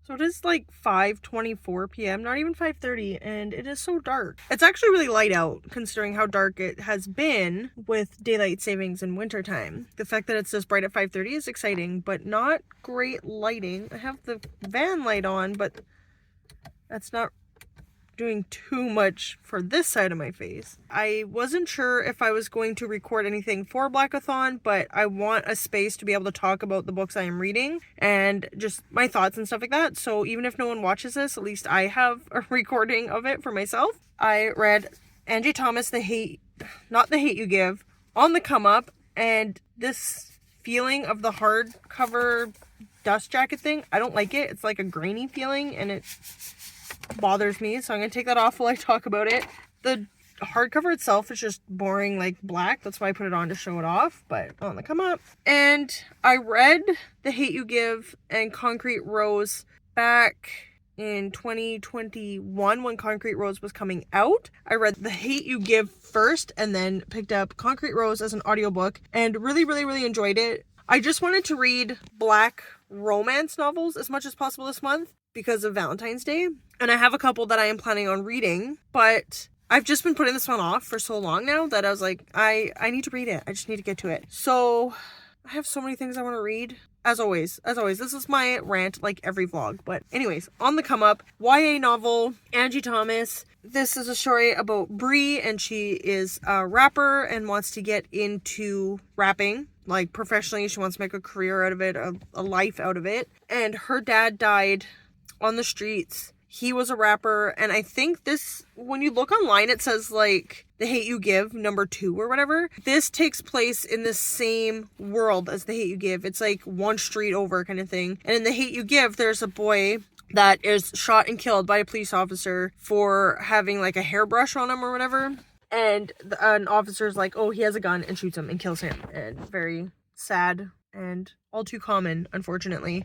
So it is like 5:24 p.m., not even 5:30, and it is so dark. It's actually really light out, considering how dark it has been with daylight savings in wintertime. The fact that it's this bright at 5:30 is exciting, but not great lighting. I have the van light on, but that's not doing too much for this side of my face. I wasn't sure if I was going to record anything for Blackathon, but I want a space to be able to talk about the books I am reading and just my thoughts and stuff like that. So even if no one watches this, at least I have a recording of it for myself. I read Angie Thomas, Not the Hate You Give, on the come up, and this feeling of the hardcover dust jacket thing, I don't like it. It's like a grainy feeling, and it bothers me, so I'm gonna take that off while I talk about it. The hardcover itself is just boring, like black. That's why I put it on, to show it off, but on the come up. And I read The Hate You Give and Concrete Rose back in 2021 when Concrete Rose was coming out. I read The Hate You Give first and then picked up Concrete Rose as an audiobook and really enjoyed it. I just wanted to read black romance novels as much as possible this month because of Valentine's Day. And I have a couple that I am planning on reading, but I've just been putting this one off for so long now that I was like, I need to read it. I just need to get to it. So I have so many things I want to read. As always, this is my rant like every vlog. But anyways, on the come up, YA novel, Angie Thomas. This is a story about Brie, and she is a rapper and wants to get into rapping. Like professionally, she wants to make a career out of it, a life out of it. And her dad died on the streets. He was a rapper, and I think this, when you look online, it says like The Hate You Give #2 or whatever. This takes place in the same world as The Hate You Give. It's like one street over kind of thing. And in The Hate You Give, there's a boy that is shot and killed by a police officer for having like a hairbrush on him or whatever. And an officer's like, oh, he has a gun, and shoots him and kills him. And very sad and all too common, unfortunately.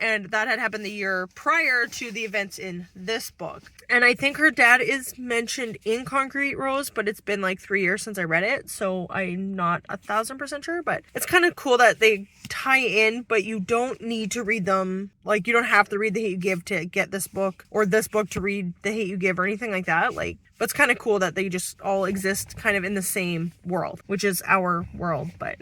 And that had happened the year prior to the events in this book. And I think her dad is mentioned in Concrete Rose, but it's been like 3 years since I read it, so I'm not 1,000% sure. But it's kind of cool that they tie in, but you don't need to read them. Like, you don't have to read The Hate You Give to get this book, or this book to read The Hate You Give, or anything like that. Like, but it's kind of cool that they just all exist kind of in the same world, which is our world, but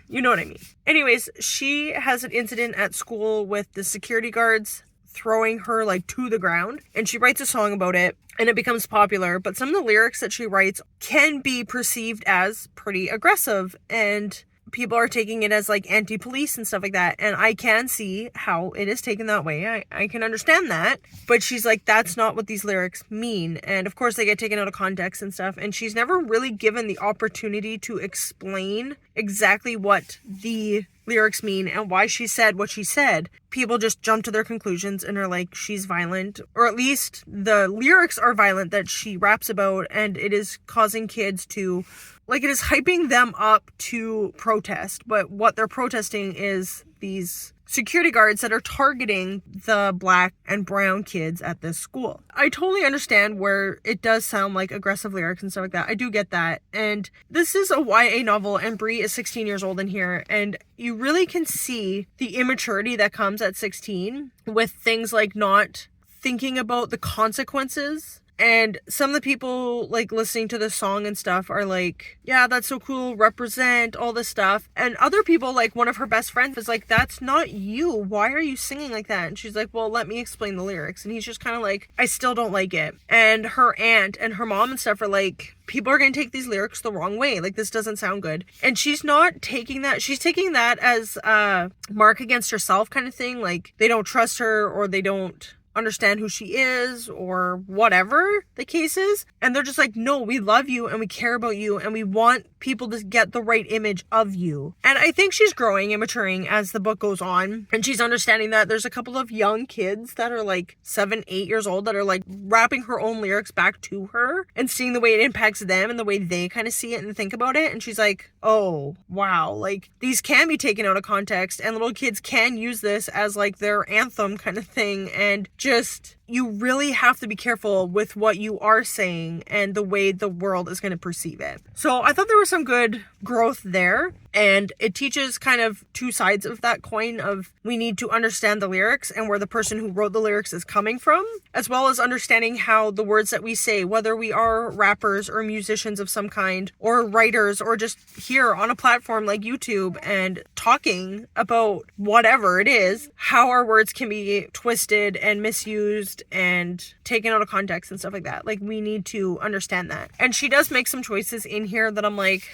you know what I mean. Anyways, she has an incident at school with the security guards throwing her like to the ground, and she writes a song about it, and it becomes popular. But some of the lyrics that she writes can be perceived as pretty aggressive, and people are taking it as like anti-police and stuff like that, and I can see how it is taken that way. I can understand that, but she's like, that's not what these lyrics mean. And of course they get taken out of context and stuff, and she's never really given the opportunity to explain exactly what the lyrics mean and why she said what she said. People just jump to their conclusions and are like, she's violent, or at least the lyrics are violent that she raps about, and it is causing kids to, like, it is hyping them up to protest, but what they're protesting is these security guards that are targeting the black and brown kids at this school. I totally understand where it does sound like aggressive lyrics and stuff like that. I do get that. And this is a YA novel, and Brie is 16 years old in here, and you really can see the immaturity that comes at 16 with things like not thinking about the consequences. And some of the people like listening to the song and stuff are like, yeah, that's so cool, represent all this stuff. And other people, like one of her best friends, is like, that's not you. Why are you singing like that? And she's like, well, let me explain the lyrics. And he's just kind of like, I still don't like it. And her aunt and her mom and stuff are like, people are going to take these lyrics the wrong way. Like, this doesn't sound good. And she's not taking that. She's taking that as a mark against herself kind of thing. Like, they don't trust her, or they don't understand who she is, or whatever the case is, and they're just like, no, we love you and we care about you and we want people to get the right image of you. And I think she's growing and maturing as the book goes on, and she's understanding that there's a couple of young kids that are like 7, 8 years old that are like rapping her own lyrics back to her and seeing the way it impacts them and the way they kind of see it and think about it. And she's like, oh wow, like these can be taken out of context and little kids can use this as like their anthem kind of thing. And just, you really have to be careful with what you are saying and the way the world is going to perceive it. So I thought there was some good growth there. And it teaches kind of two sides of that coin of we need to understand the lyrics and where the person who wrote the lyrics is coming from, as well as understanding how the words that we say, whether we are rappers or musicians of some kind or writers or just here on a platform like YouTube and talking about whatever it is, how our words can be twisted and misused and taken out of context and stuff like that. Like, we need to understand that. And she does make some choices in here that I'm like,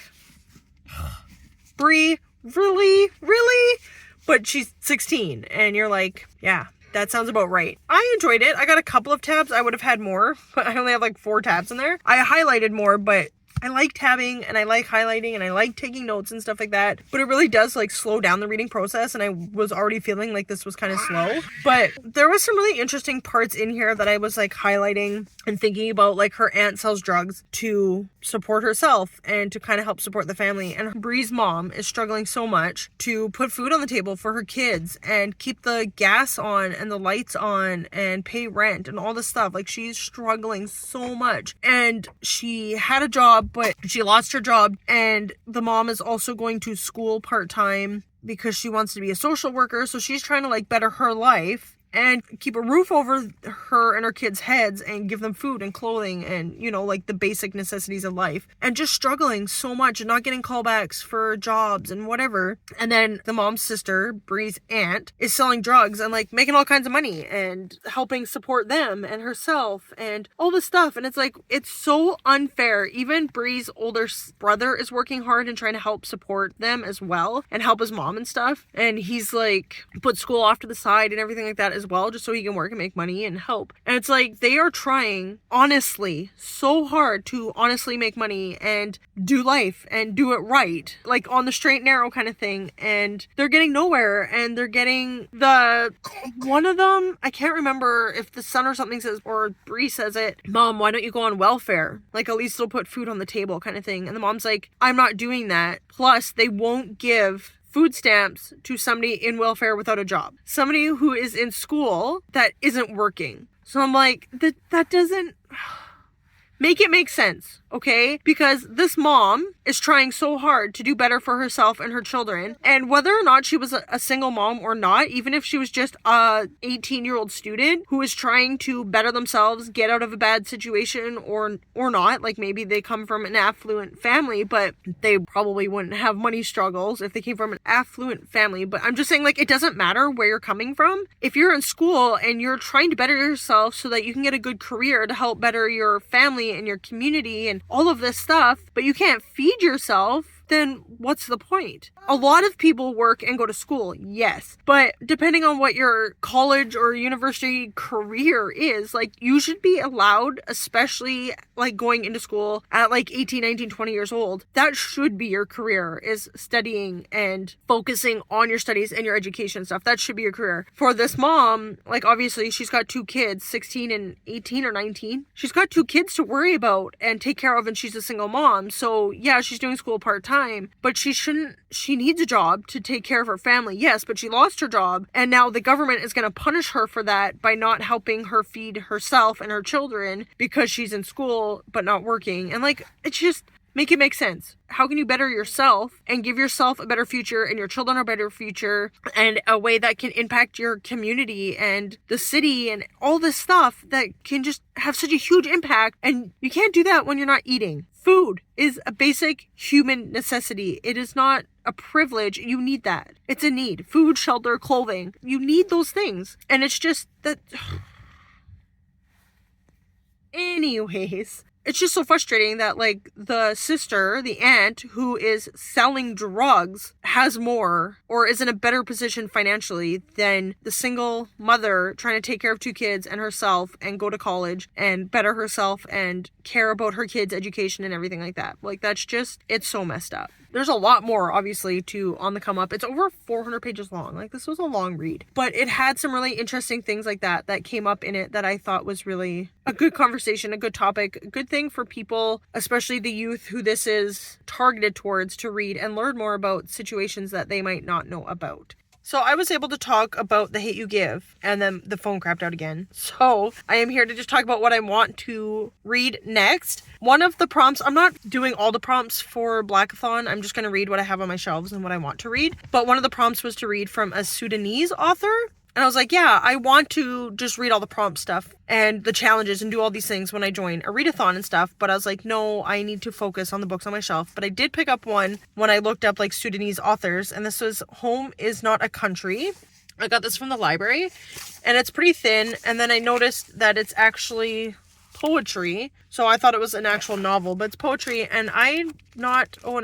Brie, really? But she's 16 and you're like, yeah, that sounds about right. I enjoyed it. I got a couple of tabs. I would have had more, but I only have like 4 tabs in there. I highlighted more, but I like tabbing and I like highlighting and I like taking notes and stuff like that, but it really does like slow down the reading process, and I was already feeling like this was kind of slow. But there was some really interesting parts in here that I was like highlighting and thinking about, like her aunt sells drugs to support herself and to kind of help support the family, and Brie's mom is struggling so much to put food on the table for her kids and keep the gas on and the lights on and pay rent and all this stuff. Like, she's struggling so much, and she had a job but she lost her job, and the mom is also going to school part-time because she wants to be a social worker, so she's trying to like better her life and keep a roof over her and her kids' heads and give them food and clothing and, you know, like the basic necessities of life, and just struggling so much and not getting callbacks for jobs and whatever. And then the mom's sister, Brie's aunt, is selling drugs and like making all kinds of money and helping support them and herself and all this stuff. And it's like, it's so unfair. Even Brie's older brother is working hard and trying to help support them as well and help his mom and stuff. And he's like put school off to the side and everything like that as well, just so he can work and make money and help. And it's like, they are trying honestly so hard to honestly make money and do life and do it right, like on the straight and narrow kind of thing, and they're getting nowhere. And they're getting one of them, I can't remember if the son or something says, or Brie says it, "Mom, why don't you go on welfare? Like, at least they'll put food on the table," kind of thing. And the mom's like, "I'm not doing that. Plus, they won't give food stamps to somebody in welfare without a job. Somebody who is in school that isn't working." So I'm like, that doesn't make it make sense, okay? Because this mom is trying so hard to do better for herself and her children. And whether or not she was a single mom or not, even if she was just a 18-year-old student who is trying to better themselves, get out of a bad situation or not, like maybe they come from an affluent family, but they probably wouldn't have money struggles if they came from an affluent family. But I'm just saying, like, it doesn't matter where you're coming from. If you're in school and you're trying to better yourself so that you can get a good career to help better your family and your community and all of this stuff, but you can't feed yourself, then what's the point? A lot of people work and go to school, yes, but depending on what your college or university career is, like, you should be allowed, especially like going into school at like 18, 19, 20 years old, that should be your career, is studying and focusing on your studies and your education stuff. That should be your career. For this mom, like, obviously she's got 2 kids, 16 and 18 or 19. She's got 2 kids to worry about and take care of, and she's a single mom. So yeah, she's doing school part-time, but she needs a job to take care of her family, yes, but she lost her job, and now the government is going to punish her for that by not helping her feed herself and her children because she's in school but not working. And like, it's just, make it make sense. How can you better yourself and give yourself a better future and your children a better future and a way that can impact your community and the city and all this stuff that can just have such a huge impact? And you can't do that when you're not eating. Food is a basic human necessity. It is not a privilege. You need that. It's a need. Food, shelter, clothing. You need those things. And it's just that... Anyways, it's just so frustrating that, like, the sister, the aunt, who is selling drugs has more or is in a better position financially than the single mother trying to take care of 2 kids and herself and go to college and better herself and care about her kids' education and everything like that. Like, that's just, it's so messed up. There's a lot more, obviously, to On the Come Up. It's over 400 pages long. Like, this was a long read. But it had some really interesting things like that came up in it that I thought was really a good conversation, a good topic, a good thing for people, especially the youth who this is targeted towards, to read and learn more about situations that they might not know about. So I was able to talk about The Hate You Give, and then the phone crapped out again. So I am here to just talk about what I want to read next. One of the prompts, I'm not doing all the prompts for Blackathon. I'm just going to read what I have on my shelves and what I want to read. But one of the prompts was to read from a Sudanese author. And I was like, yeah, I want to just read all the prompt stuff and the challenges and do all these things when I join a readathon and stuff. But I was like, no, I need to focus on the books on my shelf. But I did pick up one when I looked up like Sudanese authors. And this was Home is Not a Country. I got this from the library. And it's pretty thin. And then I noticed that it's actually poetry. So I thought it was an actual novel, but it's poetry. And and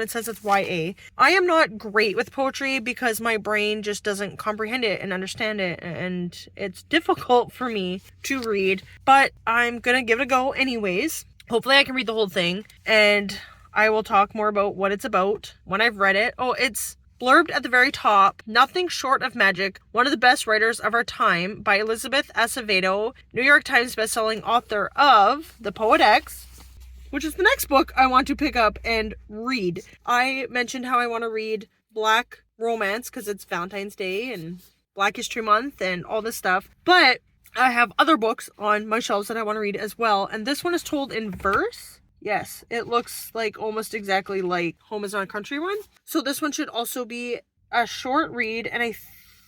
it says it's YA. I am not great with poetry because my brain just doesn't comprehend it and understand it, and it's difficult for me to read, but I'm gonna give it a go anyways. Hopefully I can read the whole thing, and I will talk more about what it's about when I've read it. Oh, it's blurbed at the very top, nothing short of magic, one of the best writers of our time, by Elizabeth Acevedo, New York Times bestselling author of The Poet X, which is the next book I want to pick up and read. I mentioned how I want to read Black romance because it's Valentine's Day and Black History Month and all this stuff, but I have other books on my shelves that I want to read as well, and this one is told in verse. Yes, it looks like almost exactly like Home is Not a Country one. So this one should also be a short read, and I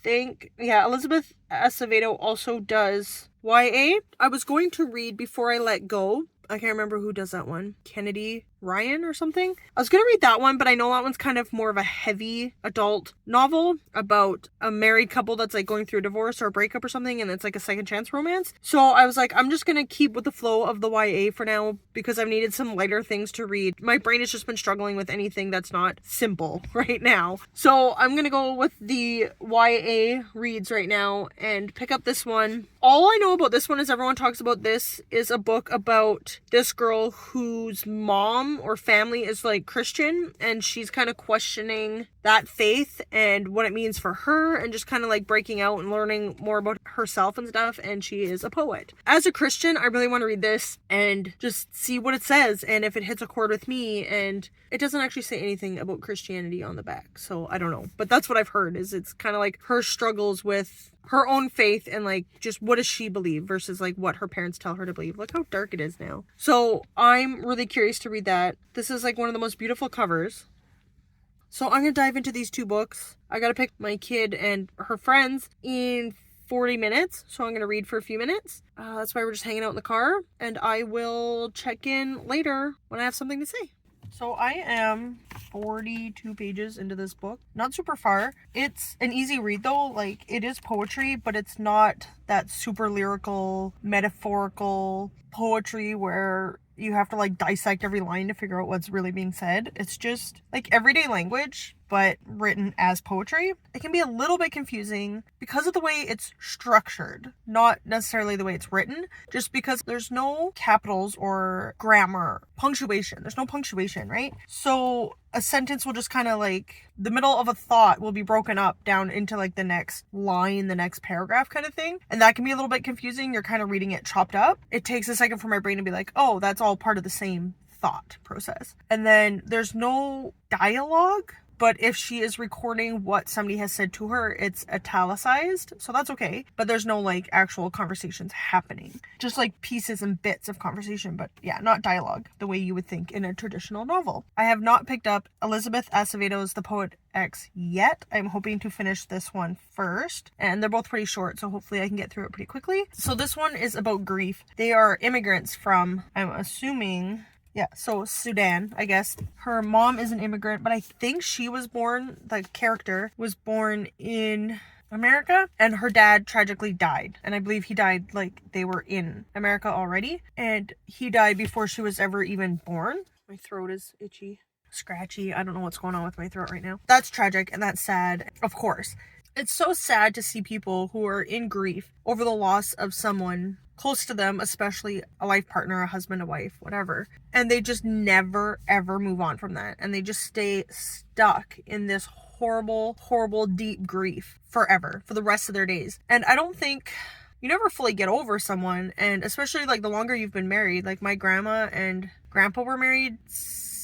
think, yeah, Elizabeth Acevedo also does YA. I was going to read Before I Let Go. I can't remember who does that one. Kennedy Ryan or something. I was gonna read that one, but I know that one's kind of more of a heavy adult novel about a married couple that's like going through a divorce or a breakup or something, and it's like a second chance romance. So I was like, I'm just gonna keep with the flow of the YA for now because I've needed some lighter things to read. My brain has just been struggling with anything that's not simple right now. So I'm gonna go with the YA reads right now and pick up this one. All I know about this one is everyone talks about this is a book about this girl whose mom or family is like Christian, and she's kind of questioning that faith and what it means for her, and just kind of like breaking out and learning more about herself and stuff. And she is a poet. As a Christian, I really want to read this and just see what it says and if it hits a chord with me. And it doesn't actually say anything about Christianity on the back, so I don't know, but that's what I've heard, is it's kind of like her struggles with her own faith and like just what does she believe versus like what her parents tell her to believe. Look how dark it is now. So I'm really curious to read that. This is like one of the most beautiful covers. So I'm gonna dive into these two books. I gotta pick my kid and her friends in 40 minutes, so I'm gonna read for a few minutes. That's why we're just hanging out in the car, and I will check in later when I have something to say. So I am 42 pages into this book. Not super far. It's an easy read though. Like, it is poetry, but it's not that super lyrical, metaphorical poetry where you have to like dissect every line to figure out what's really being said. It's just like everyday language, but written as poetry. It can be a little bit confusing because of the way it's structured, not necessarily the way it's written, just because there's no capitals or grammar, punctuation. There's no punctuation, right? So a sentence will just kind of like, the middle of a thought will be broken up down into like the next line, the next paragraph kind of thing. And that can be a little bit confusing. You're kind of reading it chopped up. It takes a second for my brain to be like, oh, that's all part of the same thought process. And then there's no dialogue. But if she is recording what somebody has said to her, it's italicized. So that's okay. But there's no like actual conversations happening. Just like pieces and bits of conversation. But yeah, not dialogue the way you would think in a traditional novel. I have not picked up Elizabeth Acevedo's The Poet X yet. I'm hoping to finish this one first. And they're both pretty short, so hopefully I can get through it pretty quickly. So this one is about grief. They are immigrants from, I'm assuming, yeah, so Sudan, I guess. Her mom is an immigrant, but I think she was born, the character was born in America, and her dad tragically died. And I believe he died like they were in America already, and he died before she was ever even born. My throat is itchy, scratchy. I don't know what's going on with my throat right now. That's tragic and that's sad, of course. It's so sad to see people who are in grief over the loss of someone close to them, especially a life partner, a husband, a wife, whatever. And they just never, ever move on from that. And they just stay stuck in this horrible, horrible, deep grief forever, for the rest of their days. And I don't think you never fully get over someone. And especially like the longer you've been married, like my grandma and grandpa were married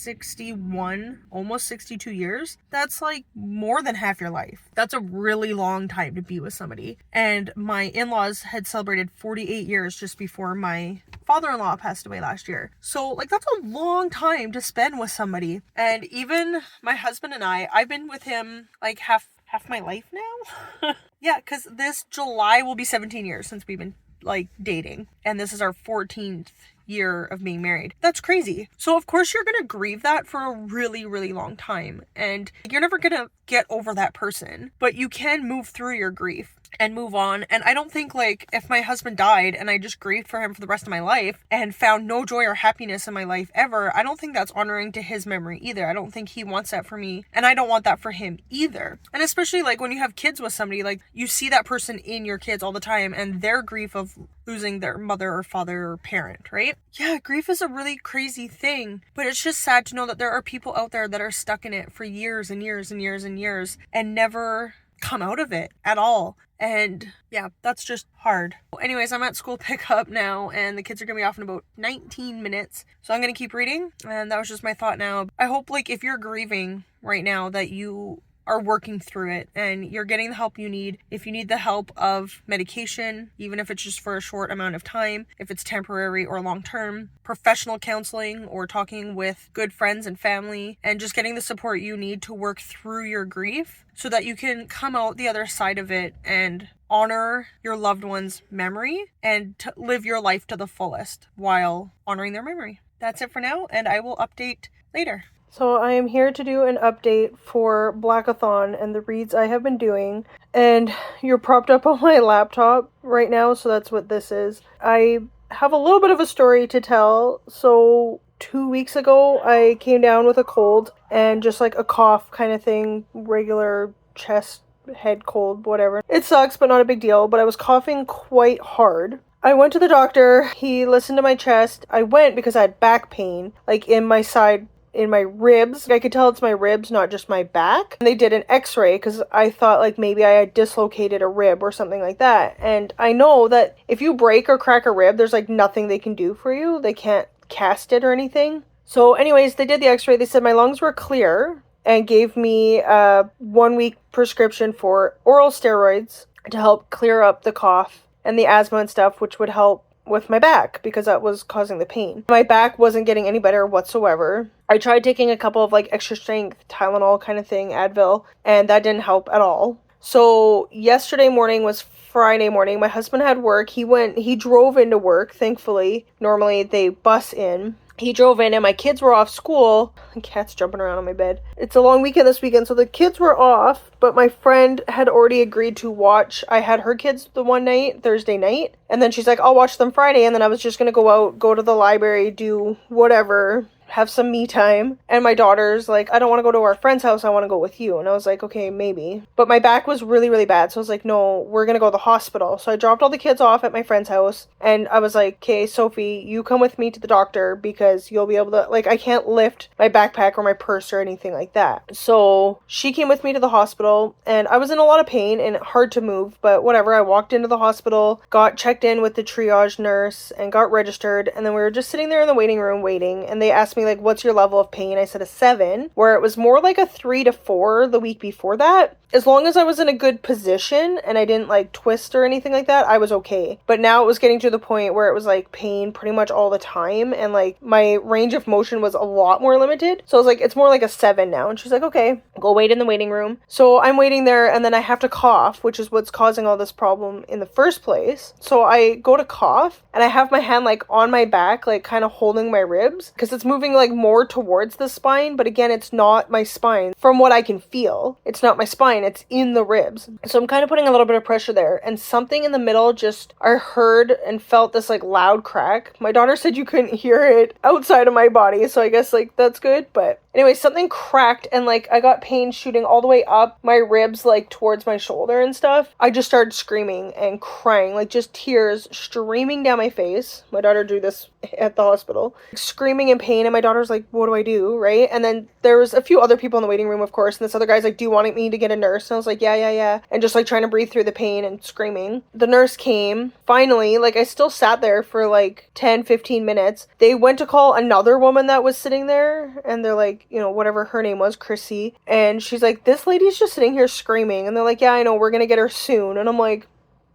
61, almost 62 years. That's like more than half your life. That's a really long time to be with somebody. And my in-laws had celebrated 48 years just before my father-in-law passed away last year. So like that's a long time to spend with somebody. And even my husband and I've been with him like half my life now. Yeah, because this July will be 17 years since we've been like dating, and this is our 14th year of being married. That's crazy. So of course you're gonna grieve that for a really, really long time, and you're never gonna get over that person, but you can move through your grief and move on. And I don't think like if my husband died and I just grieved for him for the rest of my life and found no joy or happiness in my life ever, I don't think that's honoring to his memory either. I don't think he wants that for me, and I don't want that for him either. And especially like when you have kids with somebody, like you see that person in your kids all the time and their grief of losing their mother or father or parent, right? Yeah, grief is a really crazy thing, but it's just sad to know that there are people out there that are stuck in it for years and years and years and years and never come out of it at all. And yeah, that's just hard. Anyways, I'm at school pickup now, and the kids are gonna be off in about 19 minutes. So I'm gonna keep reading, and that was just my thought now. I hope like if you're grieving right now that you are working through it and you're getting the help you need. If you need the help of medication, even if it's just for a short amount of time, if it's temporary or long-term, professional counseling or talking with good friends and family, and just getting the support you need to work through your grief so that you can come out the other side of it and honor your loved one's memory and to live your life to the fullest while honoring their memory. That's it for now, and I will update later. So I am here to do an update for Blackathon and the reads I have been doing, and you're propped up on my laptop right now, so that's what this is. I have a little bit of a story to tell. So 2 weeks ago I came down with a cold and just like a cough kind of thing, regular chest, head cold, whatever. It sucks, but not a big deal, but I was coughing quite hard. I went to the doctor, he listened to my chest. I went because I had back pain, like in my side, in my ribs. I could tell it's my ribs, not just my back. And they did an x-ray because I thought like maybe I had dislocated a rib or something like that. And I know that if you break or crack a rib, there's like nothing they can do for you. They can't cast it or anything. So anyways, they did the x-ray. They said my lungs were clear and gave me a 1-week prescription for oral steroids to help clear up the cough and the asthma and stuff, which would help with my back because that was causing the pain. My back wasn't getting any better whatsoever. I tried taking a couple of like extra strength Tylenol kind of thing, Advil, and that didn't help at all. So yesterday morning was Friday morning. My husband had work. He drove into work, thankfully. Normally they bus in. He drove in and my kids were off school. The cat's jumping around on my bed. It's a long weekend this weekend, so the kids were off, but my friend had already agreed to watch. I had her kids the one night, Thursday night, and then she's like, I'll watch them Friday, and then I was just gonna go out, go to the library, do whatever, have some me time. And my daughter's like, I don't want to go to our friend's house, I want to go with you. And I was like, okay, maybe. But my back was really, really bad. So I was like, no, we're going to go to the hospital. So I dropped all the kids off at my friend's house. And I was like, okay, Sophie, you come with me to the doctor because you'll be able to, like, I can't lift my backpack or my purse or anything like that. So she came with me to the hospital, and I was in a lot of pain and hard to move, but whatever. I walked into the hospital, got checked in with the triage nurse and got registered. And then we were just sitting there in the waiting room waiting. And they asked me, like, what's your level of pain? I said a 7, where it was more like a 3 to 4 the week before that. As long as I was in a good position and I didn't like twist or anything like that, I was okay. But now it was getting to the point where it was like pain pretty much all the time, and like my range of motion was a lot more limited. So I was like, it's more like a 7 now. And she's like, okay, go wait in the waiting room. So I'm waiting there, and then I have to cough, which is what's causing all this problem in the first place. So I go to cough and I have my hand like on my back, like kind of holding my ribs because it's moving like more towards the spine. But again, it's not my spine. From what I can feel, it's not my spine. It's in the ribs. So I'm kind of putting a little bit of pressure there, and something in the middle just, I heard and felt this like loud crack. My daughter said you couldn't hear it outside of my body, so I guess like that's good. But anyway, something cracked, and like I got pain shooting all the way up my ribs, like towards my shoulder and stuff. I just started screaming and crying, like just tears streaming down my face. My daughter drew this at the hospital, screaming in pain, and my daughter's like, what do I do, right? And then there was a few other people in the waiting room, of course, and this other guy's like, do you want me to get a nurse? And I was like, yeah, and just like trying to breathe through the pain and screaming. The nurse came, finally. Like, I still sat there for like 10-15 minutes. They went to call another woman that was sitting there, and they're like, you know, whatever her name was, Chrissy, and she's like, this lady's just sitting here screaming, and they're like, yeah, I know, we're gonna get her soon. And I'm like,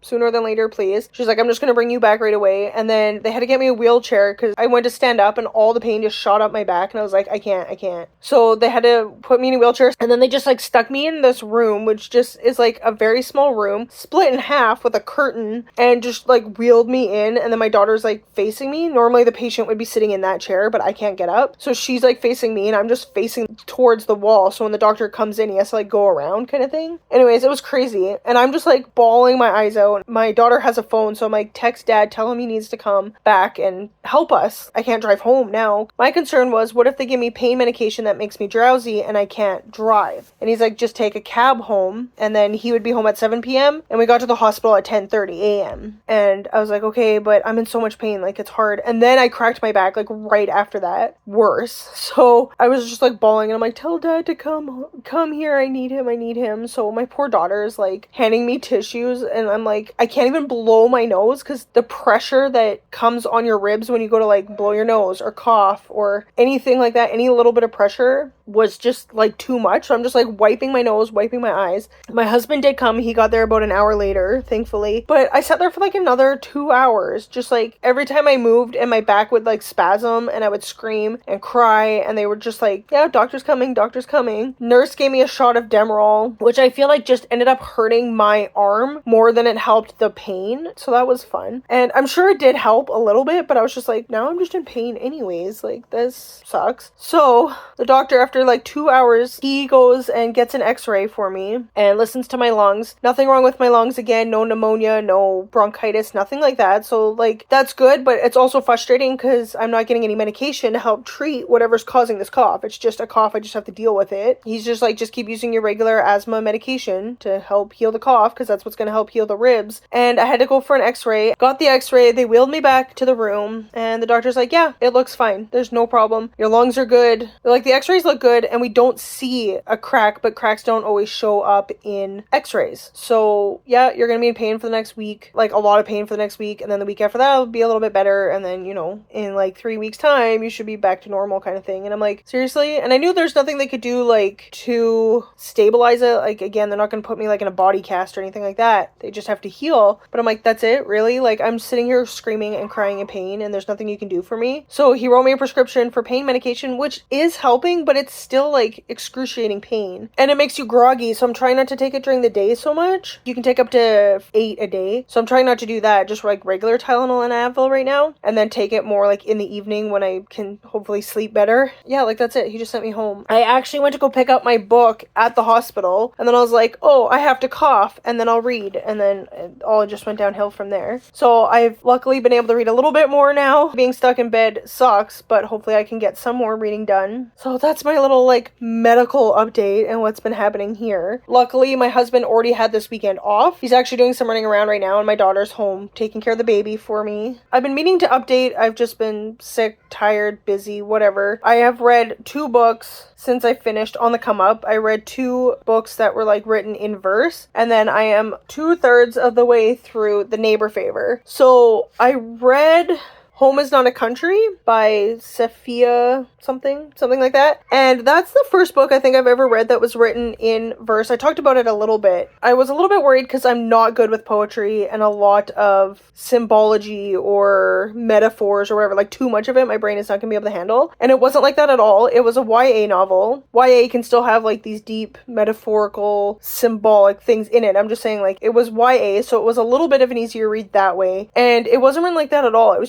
sooner than later, please. She's like, I'm just gonna bring you back right away. And then they had to get me a wheelchair because I went to stand up and all the pain just shot up my back, and I was like, I can't. So they had to put me in a wheelchair, and then they just like stuck me in this room, which just is like a very small room split in half with a curtain, and just like wheeled me in. And then my daughter's like facing me. Normally the patient would be sitting in that chair, but I can't get up, so she's like facing me and I'm just facing towards the wall, so when the doctor comes in he has to like go around kind of thing. Anyways, it was crazy, and I'm just like bawling my eyes out. My daughter has a phone, so I'm like, text dad, tell him he needs to come back and help us. I can't drive home now. My concern was, what if they give me pain medication that makes me drowsy and I can't drive? And he's like, just take a cab home. And then he would be home at 7 p.m. and we got to the hospital at 10:30 a.m. And I was like, okay, but I'm in so much pain, like it's hard. And then I cracked my back like right after that, worse. So I was just like bawling, and I'm like, tell dad to come here, I need him. So my poor daughter is like handing me tissues, and I'm like, I can't even blow my nose because the pressure that comes on your ribs when you go to like blow your nose or cough or anything like that, any little bit of pressure was just like too much. So I'm just like wiping my nose, wiping my eyes. My husband did come. He got there about an hour later, thankfully. But I sat there for like another 2 hours. Just like every time I moved and my back would like spasm and I would scream and cry, and they were just like, yeah, doctor's coming. Nurse gave me a shot of Demerol, which I feel like just ended up hurting my arm more than it helped the pain. So that was fun. And I'm sure it did help a little bit, but I was just like, now I'm just in pain anyways. Like, this sucks. So the doctor, after like 2 hours, he goes and gets an x-ray for me and listens to my lungs. Nothing wrong with my lungs again. No pneumonia, no bronchitis, nothing like that. So like, that's good, but it's also frustrating because I'm not getting any medication to help treat whatever's causing this cough. It's just a cough. I just have to deal with it. He's just like, just keep using your regular asthma medication to help heal the cough, because that's what's going to help heal the ribs. And I had to go for an x-ray. Got the x-ray. They wheeled me back to the room, and the doctor's like, yeah, it looks fine. There's no problem. Your lungs are good. They're like, the x-rays look good, and we don't see a crack, but cracks don't always show up in x-rays. So yeah, you're going to be in pain for the next week, like a lot of pain for the next week. And then the week after that will be a little bit better. And then, you know, in like 3 weeks time, you should be back to normal kind of thing. And I'm like, seriously? And I knew there's nothing they could do like to stabilize it. Like, again, they're not going to put me like in a body cast or anything like that. They just have to heal. But I'm like, that's it? Really? Like, I'm sitting here screaming and crying in pain, and there's nothing you can do for me. So he wrote me a prescription for pain medication, which is helping, but it's still like excruciating pain. And it makes you groggy. So I'm trying not to take it during the day so much. You can take up to 8 a day. So I'm trying not to do that. Just like regular Tylenol and Advil right now. And then take it more like in the evening when I can hopefully sleep better. Yeah, like that's it. He just sent me home. I actually went to go pick up my book at the hospital. And then I was like, oh, I have to cough and then I'll read. And then it all just went downhill from there. So I've luckily been able to read a little bit more now. Being stuck in bed sucks, but hopefully I can get some more reading done. So that's my little like medical update and what's been happening here. Luckily, my husband already had this weekend off. He's actually doing some running around right now, and my daughter's home taking care of the baby for me. I've been meaning to update. I've just been sick, tired, busy, whatever. I have read 2 books since I finished On the Come Up. I read 2 books that were like written in verse, and then I am 2/3 of the way through The Neighbor Favor. So I read Home is Not a Country by Sophia something like that. And that's the first book I think I've ever read that was written in verse. I talked about it a little bit. I was a little bit worried because I'm not good with poetry and a lot of symbology or metaphors or whatever, like too much of it, my brain is not going to be able to handle. And it wasn't like that at all. It was a YA novel. YA can still have like these deep metaphorical symbolic things in it. I'm just saying, like, it was YA, so it was a little bit of an easier read that way. And it wasn't written like that at all. It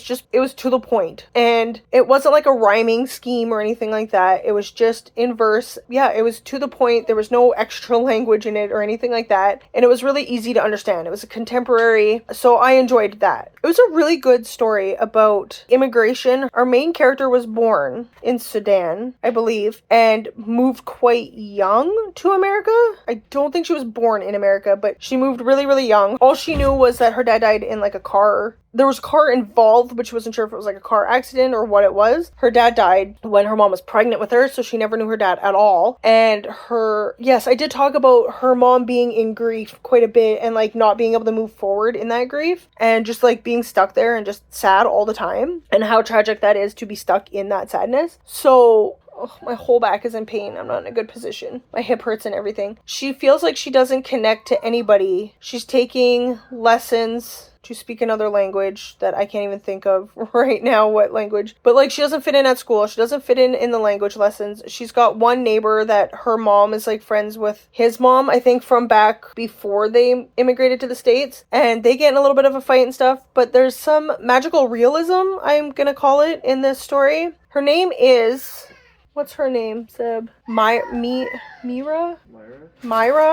was to the point. And it wasn't like a rhyming scheme or anything like that. It was just in verse. Yeah, it was to the point. There was no extra language in it or anything like that. And it was really easy to understand. It was a contemporary, so I enjoyed that. It was a really good story about immigration. Our main character was born in Sudan, I believe, and moved quite young to America. I don't think she was born in America, but she moved really, really young. All she knew was that her dad died in like a car there was a car involved, but she wasn't sure if it was like a car accident or what it was. Her dad died when her mom was pregnant with her, so she never knew her dad at all. And yes, I did talk about her mom being in grief quite a bit and like not being able to move forward in that grief and just like being stuck there and just sad all the time, and how tragic that is to be stuck in that sadness. So my whole back is in pain. I'm not in a good position. My hip hurts and everything. She feels like she doesn't connect to anybody. She's taking lessons to speak another language that I can't even think of right now what language. But like, she doesn't fit in at school. She doesn't fit in the language lessons. She's got one neighbor that her mom is like friends with his mom, I think from back before they immigrated to the States. And they get in a little bit of a fight and stuff. But there's some magical realism, I'm gonna call it, in this story. Her name is... What's her name, Seb? Myra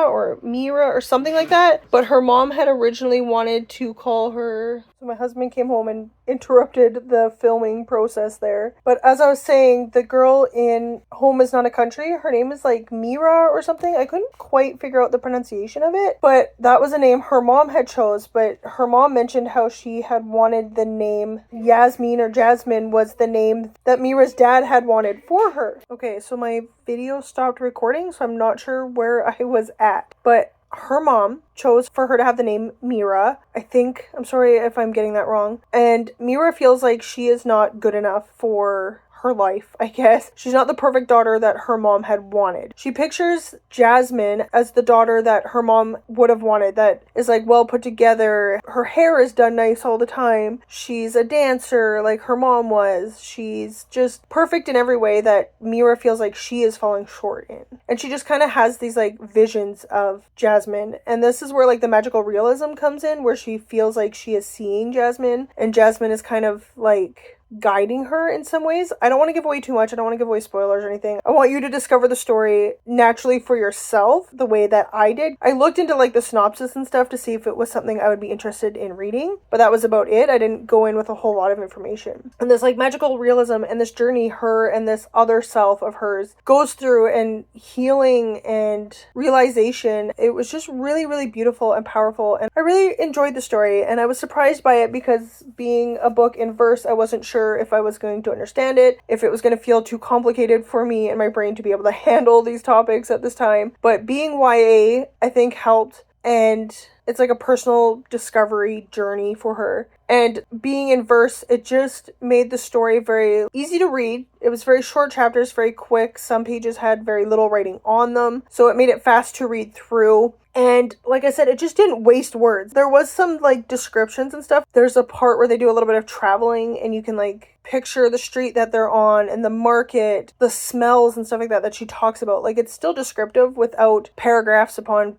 or Mira or something like that. But her mom had originally wanted to call her... So my husband came home and interrupted the filming process there. But as I was saying, the girl in Home is Not a Country, her name is like Mira or something. I couldn't quite figure out the pronunciation of it. But that was a name her mom had chose. But her mom mentioned how she had wanted the name Yasmin, or Jasmine was the name that Mira's dad had wanted for her. Okay, so my video stopped recording, so I'm not sure where I was at. But her mom chose for her to have the name Mira. I think, I'm sorry if I'm getting that wrong. And Mira feels like she is not good enough for her life, I guess. She's not the perfect daughter that her mom had wanted. She pictures Jasmine as the daughter that her mom would have wanted, that is like well put together. Her hair is done nice all the time. She's a dancer like her mom was. She's just perfect in every way that Mira feels like she is falling short in. And she just kind of has these like visions of Jasmine. And this is where like the magical realism comes in, where she feels like she is seeing Jasmine, and Jasmine is kind of like guiding her in some ways. I don't want to give away too much. I don't want to give away spoilers or anything. I want you to discover the story naturally for yourself, the way that I did. I looked into like the synopsis and stuff to see if it was something I would be interested in reading, but that was about it. I didn't go in with a whole lot of information. And this like magical realism and this journey her and this other self of hers goes through, and healing and realization, it was just really, really beautiful and powerful. And I really enjoyed the story, and I was surprised by it because being a book in verse, I wasn't sure if I was going to understand it, if it was going to feel too complicated for me and my brain to be able to handle these topics at this time. But being YA, I think, helped, and it's like a personal discovery journey for her. And being in verse, it just made the story very easy to read. It was very short chapters, very quick. Some pages had very little writing on them, so it made it fast to read through. And like I said, it just didn't waste words. There was some like descriptions and stuff. There's a part where they do a little bit of traveling, and you can like picture the street that they're on and the market, the smells and stuff like that she talks about. Like, it's still descriptive without paragraphs upon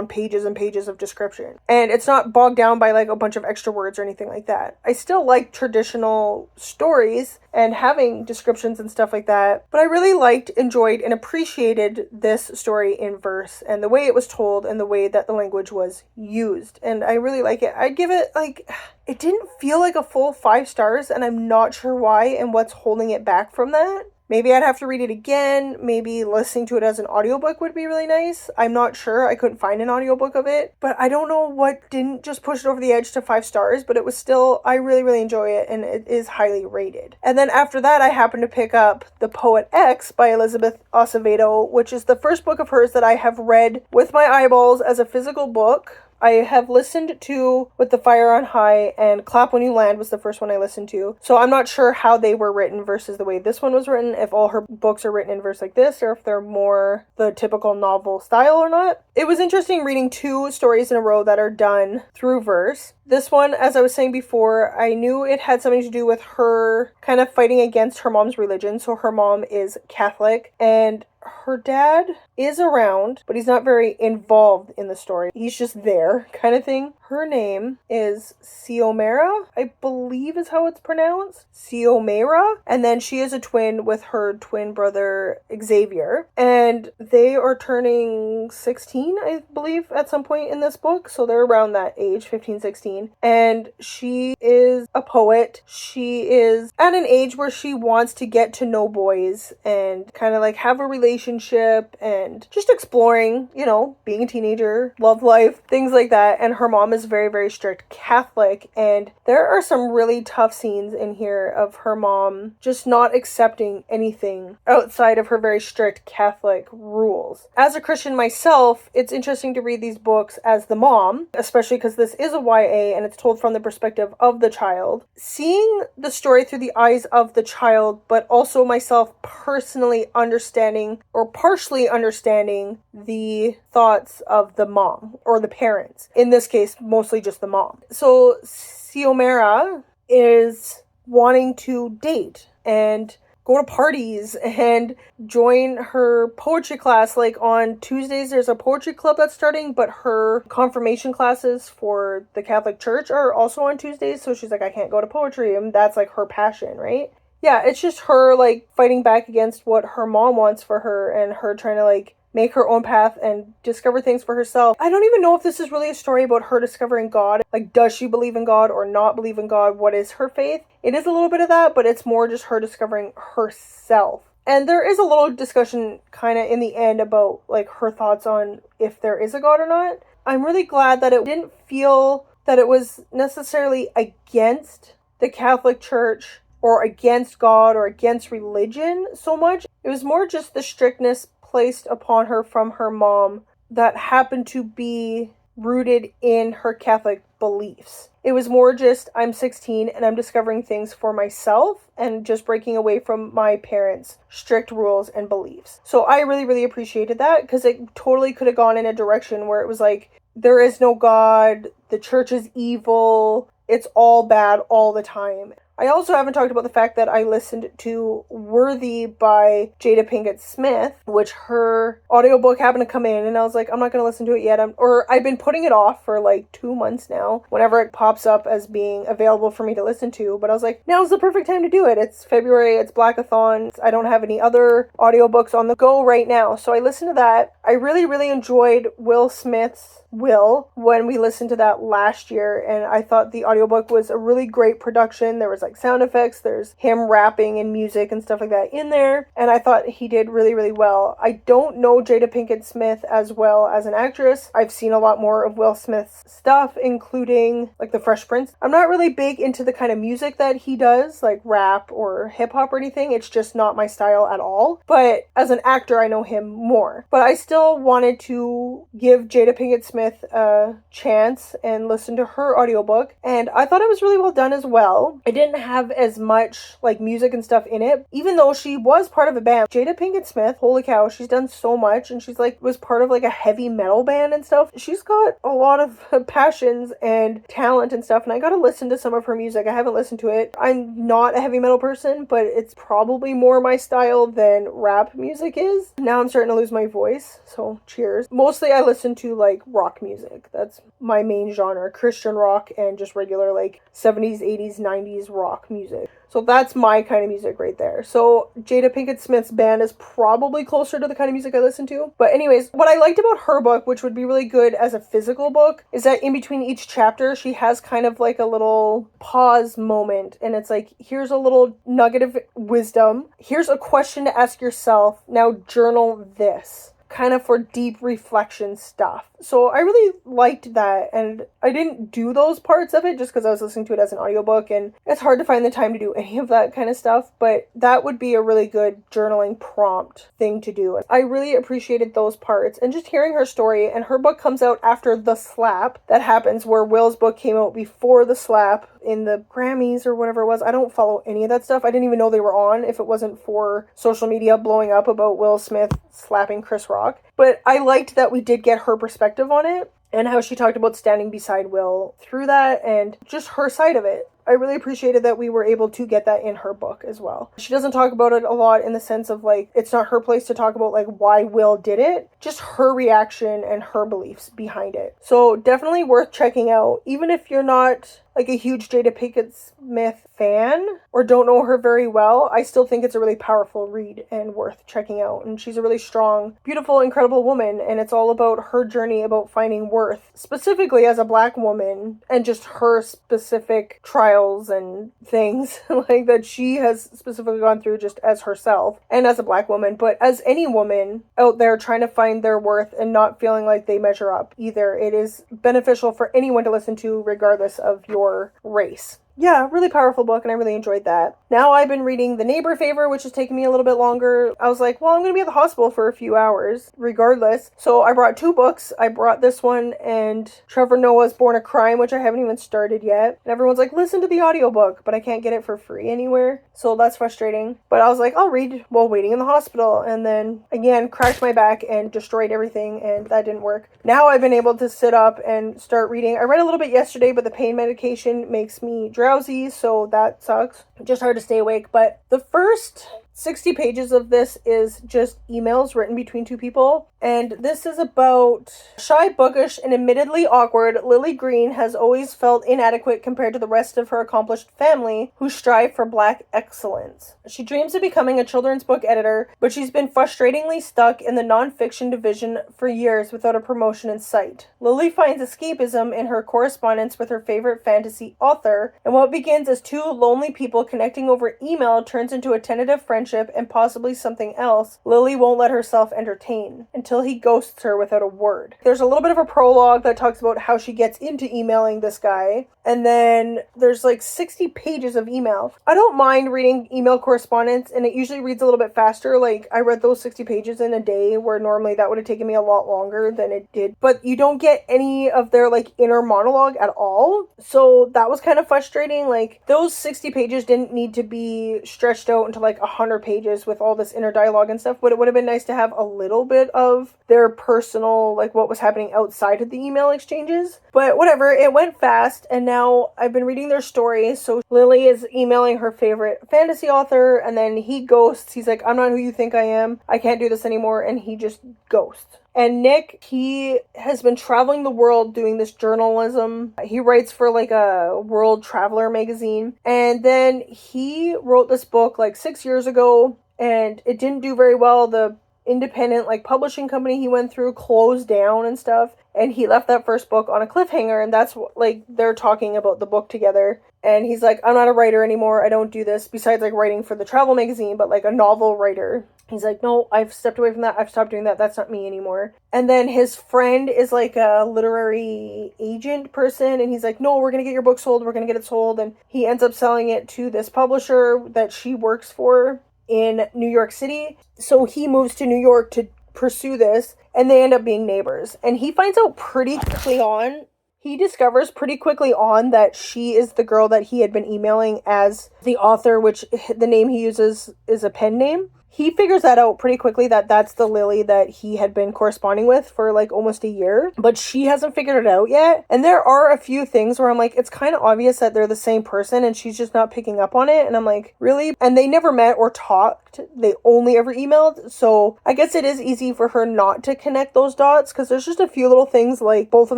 pages and pages of description. And it's not bogged down by like a bunch of extra words or anything like that. I still like traditional stories and having descriptions and stuff like that, but I really liked, enjoyed, and appreciated this story in verse and the way it was told and the way that the language was used. And I really like it. I'd give it like... It didn't feel like a full 5 stars, and I'm not sure why and what's holding it back from that. Maybe I'd have to read it again. Maybe listening to it as an audiobook would be really nice. I'm not sure. I couldn't find an audiobook of it. But I don't know what didn't just push it over the edge to 5 stars, but it was still, I really, really enjoy it, and it is highly rated. And then after that, I happened to pick up The Poet X by Elizabeth Acevedo, which is the first book of hers that I have read with my eyeballs as a physical book. I have listened to With the Fire on High, and Clap When You Land was the first one I listened to. So I'm not sure how they were written versus the way this one was written, if all her books are written in verse like this, or if they're more the typical novel style or not. It was interesting reading 2 stories in a row that are done through verse. This one, as I was saying before, I knew it had something to do with her kind of fighting against her mom's religion. So her mom is Catholic, and her dad is around, but he's not very involved in the story. He's just there, kind of thing. Her name is Xiomara, I believe is how it's pronounced. Xiomara. And then she is a twin with her twin brother, Xavier. And they are turning 16, I believe, at some point in this book. So they're around that age, 15, 16. And she is a poet. She is at an age where she wants to get to know boys and kind of like have a relationship and just exploring, you know, being a teenager, love life, things like that. And her mom is very, very strict Catholic, and there are some really tough scenes in here of her mom just not accepting anything outside of her very strict Catholic rules. As a Christian myself, it's interesting to read these books as the mom, especially because this is a YA and it's told from the perspective of the child. Seeing the story through the eyes of the child, but also myself personally understanding or partially understanding the thoughts of the mom or the parents. In this case, mostly just the mom. So Xiomara is wanting to date and go to parties and join her poetry class. Like on Tuesdays, there's a poetry club that's starting, but her confirmation classes for the Catholic Church are also on Tuesdays. So she's like, I can't go to poetry. And that's like her passion, right? Yeah, it's just her like fighting back against what her mom wants for her and her trying to like make her own path and discover things for herself. I don't even know if this is really a story about her discovering God. Like, does she believe in God or not believe in God? What is her faith? It is a little bit of that, but it's more just her discovering herself. And there is a little discussion kind of in the end about like her thoughts on if there is a God or not. I'm really glad that it didn't feel that it was necessarily against the Catholic Church or against God or against religion so much. It was more just the strictness placed upon her from her mom that happened to be rooted in her Catholic beliefs. It was more just, I'm 16 and I'm discovering things for myself and just breaking away from my parents' strict rules and beliefs. So I really, really appreciated that because it totally could have gone in a direction where it was like, there is no God, the church is evil, it's all bad all the time. I also haven't talked about the fact that I listened to Worthy by Jada Pinkett Smith, which her audiobook happened to come in, and I was like, I'm not going to listen to it yet. I've been putting it off for like 2 months now, whenever it pops up as being available for me to listen to. But I was like, now's the perfect time to do it. It's February, it's Blackathon. I don't have any other audiobooks on the go right now. So I listened to that. I really, really enjoyed Will Smith's Will when we listened to that last year, and I thought the audiobook was a really great production. There was like sound effects, there's him rapping and music and stuff like that in there, and I thought he did really, really well. I don't know Jada Pinkett Smith as well as an actress. I've seen a lot more of Will Smith's stuff, including like The Fresh Prince. I'm not really big into the kind of music that he does, like rap or hip-hop or anything. It's just not my style at all, but as an actor I know him more. But I still wanted to give Jada Pinkett Smith a chance and listen to her audiobook, and I thought it was really well done as well. I didn't have as much like music and stuff in it, even though she was part of a band. Jada Pinkett Smith, holy cow, she's done so much, and she's like was part of like a heavy metal band and stuff. She's got a lot of passions and talent and stuff, and I got to listen to some of her music. I haven't listened to it. I'm not a heavy metal person, but it's probably more my style than rap music is. Now I'm starting to lose my voice, so cheers. Mostly I listen to like rock music. That's my main genre, Christian rock and just regular like 70s, 80s, 90s rock music. So that's my kind of music right there. So Jada Pinkett Smith's band is probably closer to the kind of music I listen to. But anyways, what I liked about her book, which would be really good as a physical book, is that in between each chapter, she has kind of like a little pause moment. And it's like, here's a little nugget of wisdom. Here's a question to ask yourself. Now journal this. Kind of for deep reflection stuff. So I really liked that, and I didn't do those parts of it just because I was listening to it as an audiobook, and it's hard to find the time to do any of that kind of stuff, but that would be a really good journaling prompt thing to do. I really appreciated those parts, and just hearing her story, and her book comes out after the slap that happens, where Will's book came out before the slap in the Grammys or whatever it was. I don't follow any of that stuff. I didn't even know they were on if it wasn't for social media blowing up about Will Smith slapping Chris Rock. But I liked that we did get her perspective on it and how she talked about standing beside Will through that and just her side of it. I really appreciated that we were able to get that in her book as well. She doesn't talk about it a lot in the sense of like, it's not her place to talk about like why Will did it, just her reaction and her beliefs behind it. So definitely worth checking out, even if you're not like a huge Jada Pinkett Smith fan or don't know her very well, I still think it's a really powerful read and worth checking out. And she's a really strong, beautiful, incredible woman, and it's all about her journey about finding worth, specifically as a Black woman, and just her specific trials and things like that she has specifically gone through just as herself and as a Black woman, but as any woman out there trying to find their worth and not feeling like they measure up either. It is beneficial for anyone to listen to regardless of your race. Yeah, really powerful book, and I really enjoyed that. Now I've been reading The Neighbor Favor, which has taken me a little bit longer. I was like, well, I'm going to be at the hospital for a few hours, regardless. So I brought 2 books. I brought this one and Trevor Noah's Born a Crime, which I haven't even started yet. And everyone's like, listen to the audiobook, but I can't get it for free anywhere. So that's frustrating. But I was like, I'll read while waiting in the hospital. And then, again, cracked my back and destroyed everything, and that didn't work. Now I've been able to sit up and start reading. I read a little bit yesterday, but the pain medication makes me drowsy, so that sucks. Just hard to stay awake. But the first 60 pages of this is just emails written between 2 people. And this is about shy, bookish, and admittedly awkward Lily Green has always felt inadequate compared to the rest of her accomplished family who strive for Black excellence. She dreams of becoming a children's book editor, but she's been frustratingly stuck in the nonfiction division for years without a promotion in sight. Lily finds escapism in her correspondence with her favorite fantasy author, and what begins as 2 lonely people connecting over email turns into a tentative friendship and possibly something else Lily won't let herself entertain, until he ghosts her without a word. There's a little bit of a prologue that talks about how she gets into emailing this guy, and then there's like 60 pages of email. I don't mind reading email correspondence, and it usually reads a little bit faster. Like, I read those 60 pages in a day, where normally that would have taken me a lot longer than it did. But you don't get any of their, like, inner monologue at all. So that was kind of frustrating. Like, those 60 pages didn't need to be stretched out into, like, 100 pages with all this inner dialogue and stuff. But it would have been nice to have a little bit of their personal, like, what was happening outside of the email exchanges. But whatever, it went fast, and now I've been reading their stories. So Lily is emailing her favorite fantasy author, and then he ghosts. He's like, I'm not who you think I am. I can't do this anymore. And he just ghosts. And Nick, he has been traveling the world doing this journalism. He writes for like a World Traveler magazine. And then he wrote this book like 6 years ago, and it didn't do very well. The independent like publishing company he went through closed down and stuff, and he left that first book on a cliffhanger, and that's what, like, they're talking about the book together, and he's like, I'm not a writer anymore. I don't do this besides like writing for the travel magazine, but like a novel writer. He's like, no, I've stepped away from that. I've stopped doing that. That's not me anymore. And then his friend is like a literary agent person, and he's like, no, we're going to get your book sold. We're going to get it sold. And he ends up selling it to this publisher that she works for in New York City. So he moves to New York to pursue this, and they end up being neighbors. And he finds out pretty quickly on, he discovers pretty quickly on that she is the girl that he had been emailing as the author, which the name he uses is a pen name. He figures that out pretty quickly, that that's the Lily that he had been corresponding with for like almost a year, but she hasn't figured it out yet. And there are a few things where I'm like, it's kind of obvious that they're the same person, and she's just not picking up on it. And I'm like, really? And they never met or talked. They only ever emailed. So I guess it is easy for her not to connect those dots, because there's just a few little things, like both of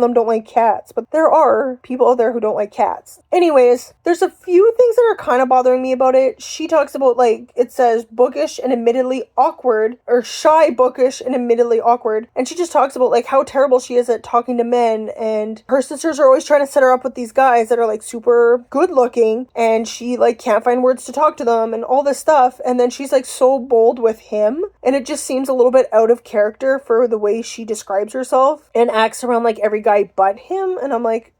them don't like cats, but there are people out there who don't like cats. Anyways, there's a few things that are kind of bothering me about it. She talks about, like, it says bookish and admittedly awkward, or shy, bookish, and admittedly awkward. And she just talks about like how terrible she is at talking to men, and her sisters are always trying to set her up with these guys that are like super good looking, and she like can't find words to talk to them and all this stuff. And then she's like so bold with him, and it just seems a little bit out of character for the way she describes herself and acts around like every guy but him. And I'm like,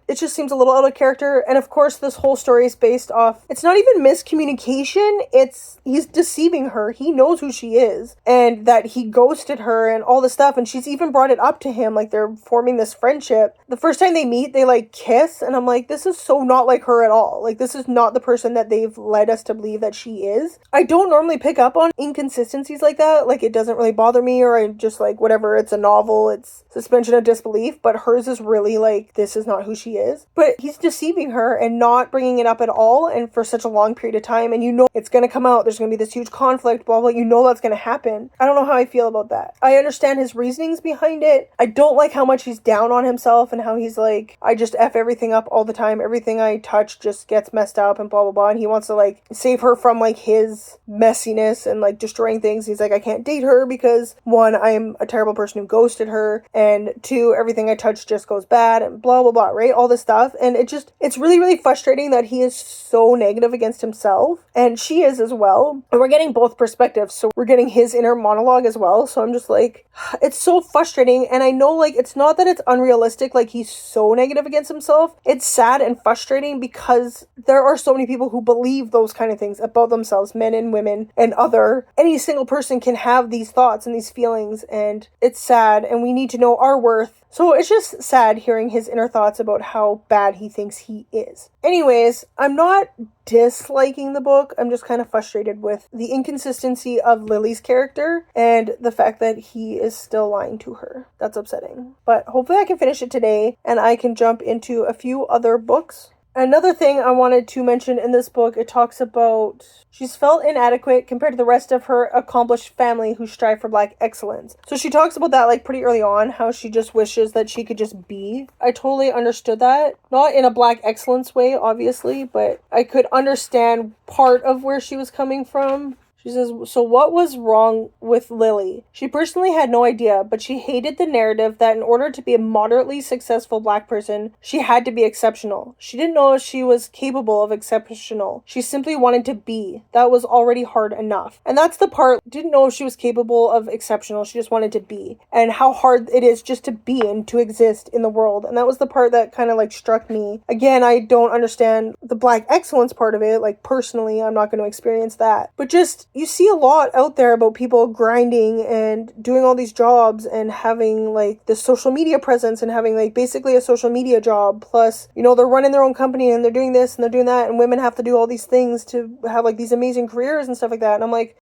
it just seems a little out of character. And of course, this whole story is based off, it's not even miscommunication, it's he's deceiving her. He knows who she is, and that he ghosted her and all this stuff, and she's even brought it up to him, like they're forming this friendship. The first time they meet, they like kiss, and I'm like, this is so not like her at all. Like, this is not the person that they've led us to believe that she is. I don't normally pick up on inconsistencies like that. Like, it doesn't really bother me, or I just like, whatever, it's a novel, it's suspension of disbelief. But hers is really like, this is not who she is. is, but he's deceiving her and not bringing it up at all and for such a long period of time, and you know it's going to come out, there's going to be this huge conflict, blah blah, you know that's going to happen. I don't know how I feel about that. I understand his reasonings behind it. I don't like how much he's down on himself and how he's like, I just F everything up all the time, everything I touch just gets messed up and blah blah blah, and he wants to like save her from like his messiness and like destroying things. He's like, I can't date her because 1, I'm a terrible person who ghosted her, and 2, everything I touch just goes bad and blah blah blah, right? All this stuff. And it's really really frustrating that he is so negative against himself, and she is as well, and we're getting both perspectives, so we're getting his inner monologue as well. So I'm just like, it's so frustrating. And I know like it's not that it's unrealistic, like he's so negative against himself. It's sad and frustrating because there are so many people who believe those kind of things about themselves, men and women and any single person can have these thoughts and these feelings, and it's sad, and we need to know our worth. So it's just sad hearing his inner thoughts about how bad he thinks he is. Anyways, I'm not disliking the book. I'm just kind of frustrated with the inconsistency of Lily's character and the fact that he is still lying to her. That's upsetting. But hopefully I can finish it today and I can jump into a few other books. Another thing I wanted to mention in this book, it talks about she's felt inadequate compared to the rest of her accomplished family who strive for Black excellence. So she talks about that like pretty early on, how she just wishes that she could just be. I totally understood that. Not in a Black excellence way, obviously, but I could understand part of where she was coming from. She says, so what was wrong with Lily? She personally had no idea, but she hated the narrative that in order to be a moderately successful Black person, she had to be exceptional. She didn't know if she was capable of exceptional. She simply wanted to be. That was already hard enough. And that's the part, didn't know if she was capable of exceptional. She just wanted to be. And how hard it is just to be and to exist in the world. And that was the part that kind of like struck me. Again, I don't understand the Black excellence part of it. Like personally, I'm not going to experience that. But just, you see a lot out there about people grinding and doing all these jobs and having like this social media presence and having like basically a social media job. Plus, you know, they're running their own company and they're doing this and they're doing that, and women have to do all these things to have like these amazing careers and stuff like that. And I'm like,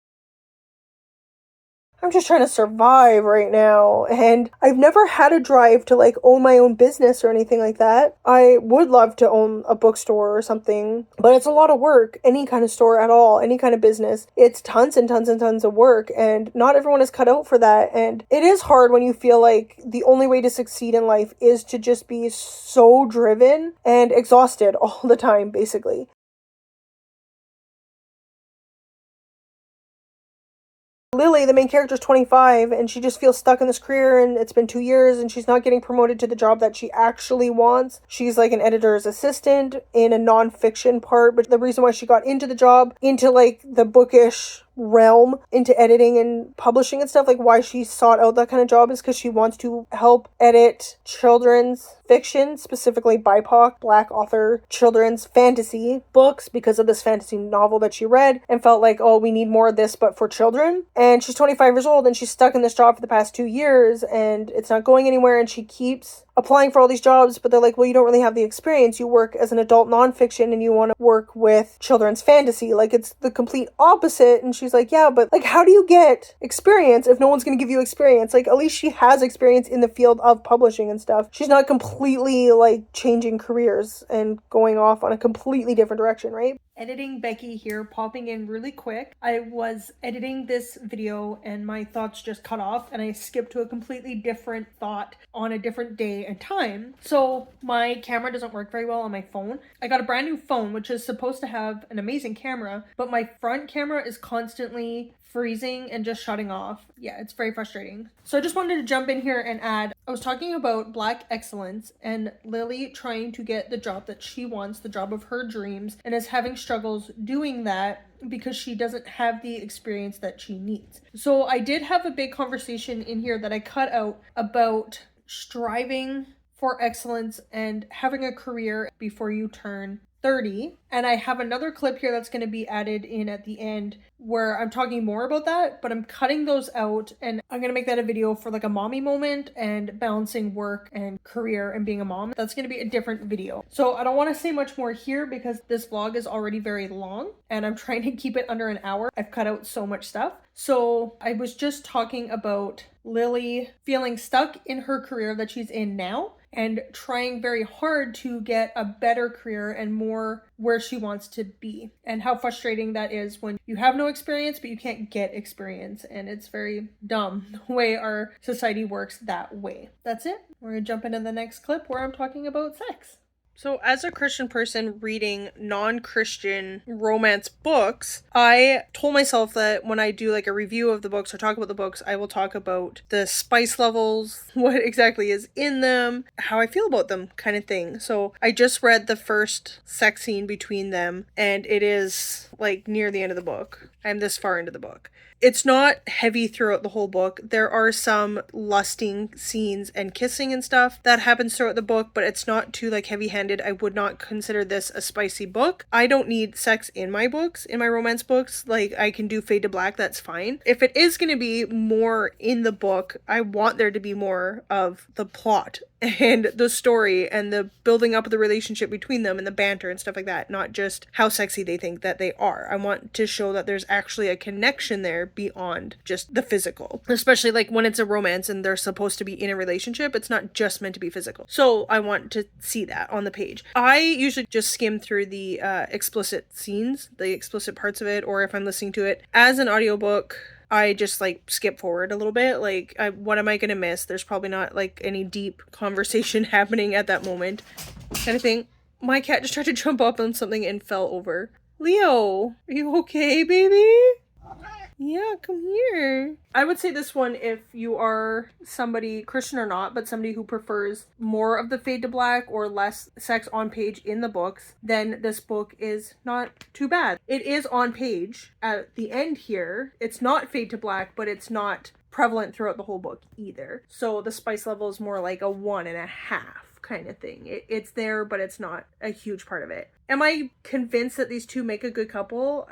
I'm just trying to survive right now, and I've never had a drive to like own my own business or anything like that. I would love to own a bookstore or something, but it's a lot of work. Any kind of store at all, any kind of business, it's tons and tons and tons of work, and not everyone is cut out for that. And it is hard when you feel like the only way to succeed in life is to just be so driven and exhausted all the time, basically. Lily, the main character, is 25 and she just feels stuck in this career, and it's been 2 years and she's not getting promoted to the job that she actually wants. She's like an editor's assistant in a non-fiction part, but the reason why she got into the job, into like the bookish realm, into editing and publishing and stuff, like why she sought out that kind of job is because she wants to help edit children's fiction, specifically BIPOC, Black author, children's fantasy books, because of this fantasy novel that she read and felt like, oh, we need more of this but for children. And she's 25 years old and she's stuck in this job for the past 2 years and it's not going anywhere, and she keeps applying for all these jobs, but they're like, well, you don't really have the experience. You work as an adult nonfiction and you want to work with children's fantasy. Like, it's the complete opposite. And she's like, yeah, but like, how do you get experience if no one's going to give you experience? Like, at least she has experience in the field of publishing and stuff. She's not completely like changing careers and going off on a completely different direction, right? Editing Becky here, popping in really quick. I was editing this video and my thoughts just cut off and I skipped to a completely different thought on a different day and time. So my camera doesn't work very well on my phone. I got a brand new phone, which is supposed to have an amazing camera, but my front camera is constantly freezing and just shutting off. Yeah, it's very frustrating. So I just wanted to jump in here and add, I was talking about Black excellence and Lily trying to get the job that she wants, the job of her dreams, and is having struggles doing that because she doesn't have the experience that she needs. So I did have a big conversation in here that I cut out about striving for excellence and having a career before you turn 30, and I have another clip here that's going to be added in at the end where I'm talking more about that, but I'm cutting those out and I'm going to make that a video for like a mommy moment and balancing work and career and being a mom. That's going to be a different video. So I don't want to say much more here because this vlog is already very long and I'm trying to keep it under an hour. I've cut out so much stuff. So I was just talking about Lily feeling stuck in her career that she's in now and trying very hard to get a better career and more where she wants to be. And how frustrating that is when you have no experience, but you can't get experience. And it's very dumb the way our society works that way. That's it. We're gonna jump into the next clip where I'm talking about sex. So as a Christian person reading non-Christian romance books, I told myself that when I do like a review of the books or talk about the books, I will talk about the spice levels, what exactly is in them, how I feel about them kind of thing. So I just read the first sex scene between them, and it is like near the end of the book. I'm this far into the book. It's not heavy throughout the whole book. There are some lusting scenes and kissing and stuff that happens throughout the book, but it's not too like heavy-handed. I would not consider this a spicy book. I don't need sex in my books, in my romance books. Like, I can do Fade to Black, that's fine. If it is going to be more in the book, I want there to be more of the plot and the story and the building up of the relationship between them and the banter and stuff like that, not just how sexy they think that they are. I want to show that there's actually a connection there beyond just the physical, especially like when it's a romance and they're supposed to be in a relationship. It's not just meant to be physical. So I want to see that on the page. I usually just skim through the explicit scenes, the explicit parts of it, or if I'm listening to it as an audiobook, I just like skip forward a little bit. Like, what am I gonna miss? There's probably not like any deep conversation happening at that moment, kind of thing. My cat just tried to jump up on something and fell over. Leo, are you okay, baby? Yeah, come here. I would say this one if you are somebody, Christian or not, but somebody who prefers more of the Fade to Black or less sex on page in the books, then this book is not too bad. It is on page at the end here. It's not Fade to Black, but it's not prevalent throughout the whole book either. So the spice level is more like a 1.5 kind of thing. It's there, but it's not a huge part of it. Am I convinced that these two make a good couple?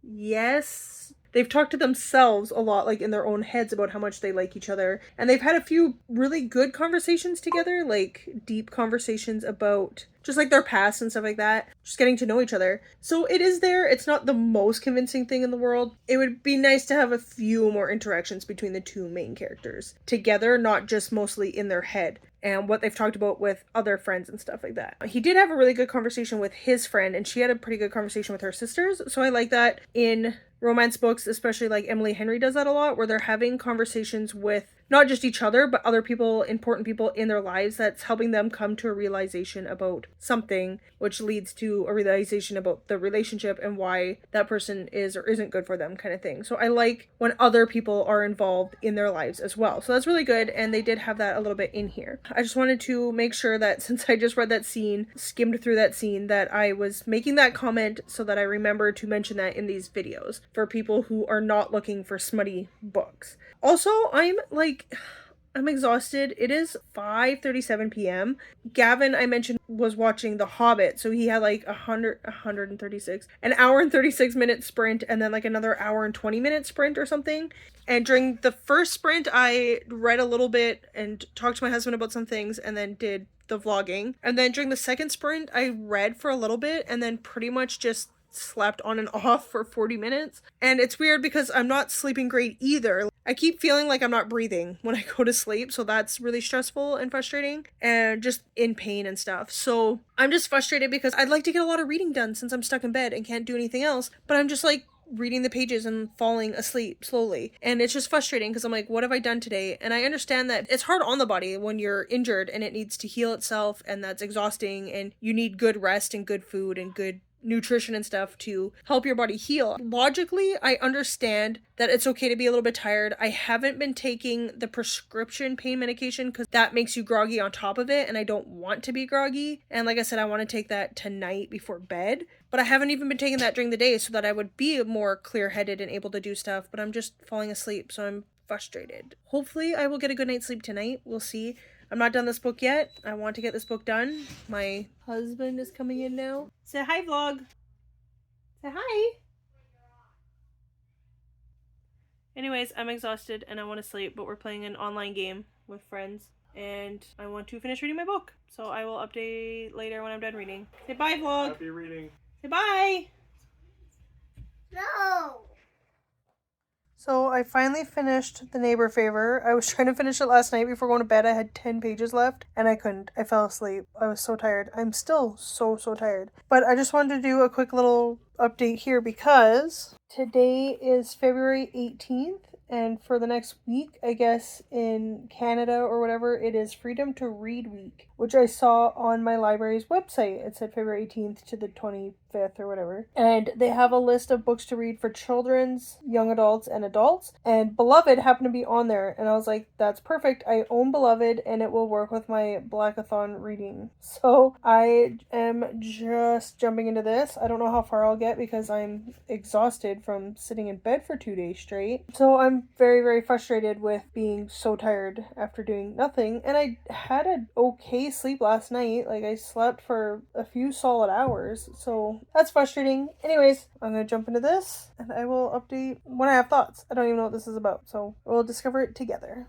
Yes. They've talked to themselves a lot, like in their own heads, about how much they like each other. And they've had a few really good conversations together, like deep conversations about just like their past and stuff like that. Just getting to know each other. So it is there. It's not the most convincing thing in the world. It would be nice to have a few more interactions between the two main characters together, not just mostly in their head and what they've talked about with other friends and stuff like that. He did have a really good conversation with his friend, and she had a pretty good conversation with her sisters. So I like that in romance books, especially like Emily Henry does that a lot, where they're having conversations with not just each other, but other people, important people in their lives, that's helping them come to a realization about something, which leads to a realization about the relationship and why that person is or isn't good for them, kind of thing. So I like when other people are involved in their lives as well. So that's really good, and they did have that a little bit in here. I just wanted to make sure that since I just read that scene, skimmed through that scene, that I was making that comment so that I remember to mention that in these videos for people who are not looking for smutty books. Also, I'm exhausted. It is 5:37 p.m. Gavin, I mentioned, was watching The Hobbit, so he had like an hour and 36 minute sprint, and then like another hour and 20 minute sprint or something. And during the first sprint, I read a little bit and talked to my husband about some things, and then did the vlogging. And then during the second sprint, I read for a little bit, and then pretty much just slept on and off for 40 minutes. And it's weird because I'm not sleeping great either. I keep feeling like I'm not breathing when I go to sleep, so that's really stressful and frustrating and just in pain and stuff. So I'm just frustrated because I'd like to get a lot of reading done since I'm stuck in bed and can't do anything else, but I'm just like reading the pages and falling asleep slowly. And it's just frustrating because I'm like, what have I done today? And I understand that it's hard on the body when you're injured and it needs to heal itself, and that's exhausting, and you need good rest and good food and good nutrition and stuff to help your body heal. Logically, I understand that it's okay to be a little bit tired. I haven't been taking the prescription pain medication because that makes you groggy on top of it, and I don't want to be groggy. And like I said, I want to take that tonight before bed, but I haven't even been taking that during the day so that I would be more clear-headed and able to do stuff, but I'm just falling asleep, so I'm frustrated. Hopefully I will get a good night's sleep tonight. We'll see. I'm not done this book yet. I want to get this book done. My husband is coming in now. Say hi, vlog. Say hi. Anyways, I'm exhausted and I want to sleep, but we're playing an online game with friends and I want to finish reading my book. So I will update later when I'm done reading. Say bye, vlog. Happy reading. Say bye. No. So I finally finished The Neighbor Favor. I was trying to finish it last night before going to bed. I had 10 pages left and I couldn't. I fell asleep. I was so tired. I'm still so tired. But I just wanted to do a quick little update here because today is February 18th. And for the next week, I guess in Canada or whatever, it is Freedom to Read Week, which I saw on my library's website. It said February 18th to the 25th or whatever. And they have a list of books to read for children's, young adults, and adults. And Beloved happened to be on there. And I was like, that's perfect. I own Beloved and it will work with my Blackathon reading. So I am just jumping into this. I don't know how far I'll get because I'm exhausted from sitting in bed for 2 days straight. So I'm very frustrated with being so tired after doing nothing. And I had an okay sleep last night. Like, I slept for a few solid hours. So that's frustrating. Anyways, I'm going to jump into this and I will update when I have thoughts. I don't even know what this is about. So we'll discover it together.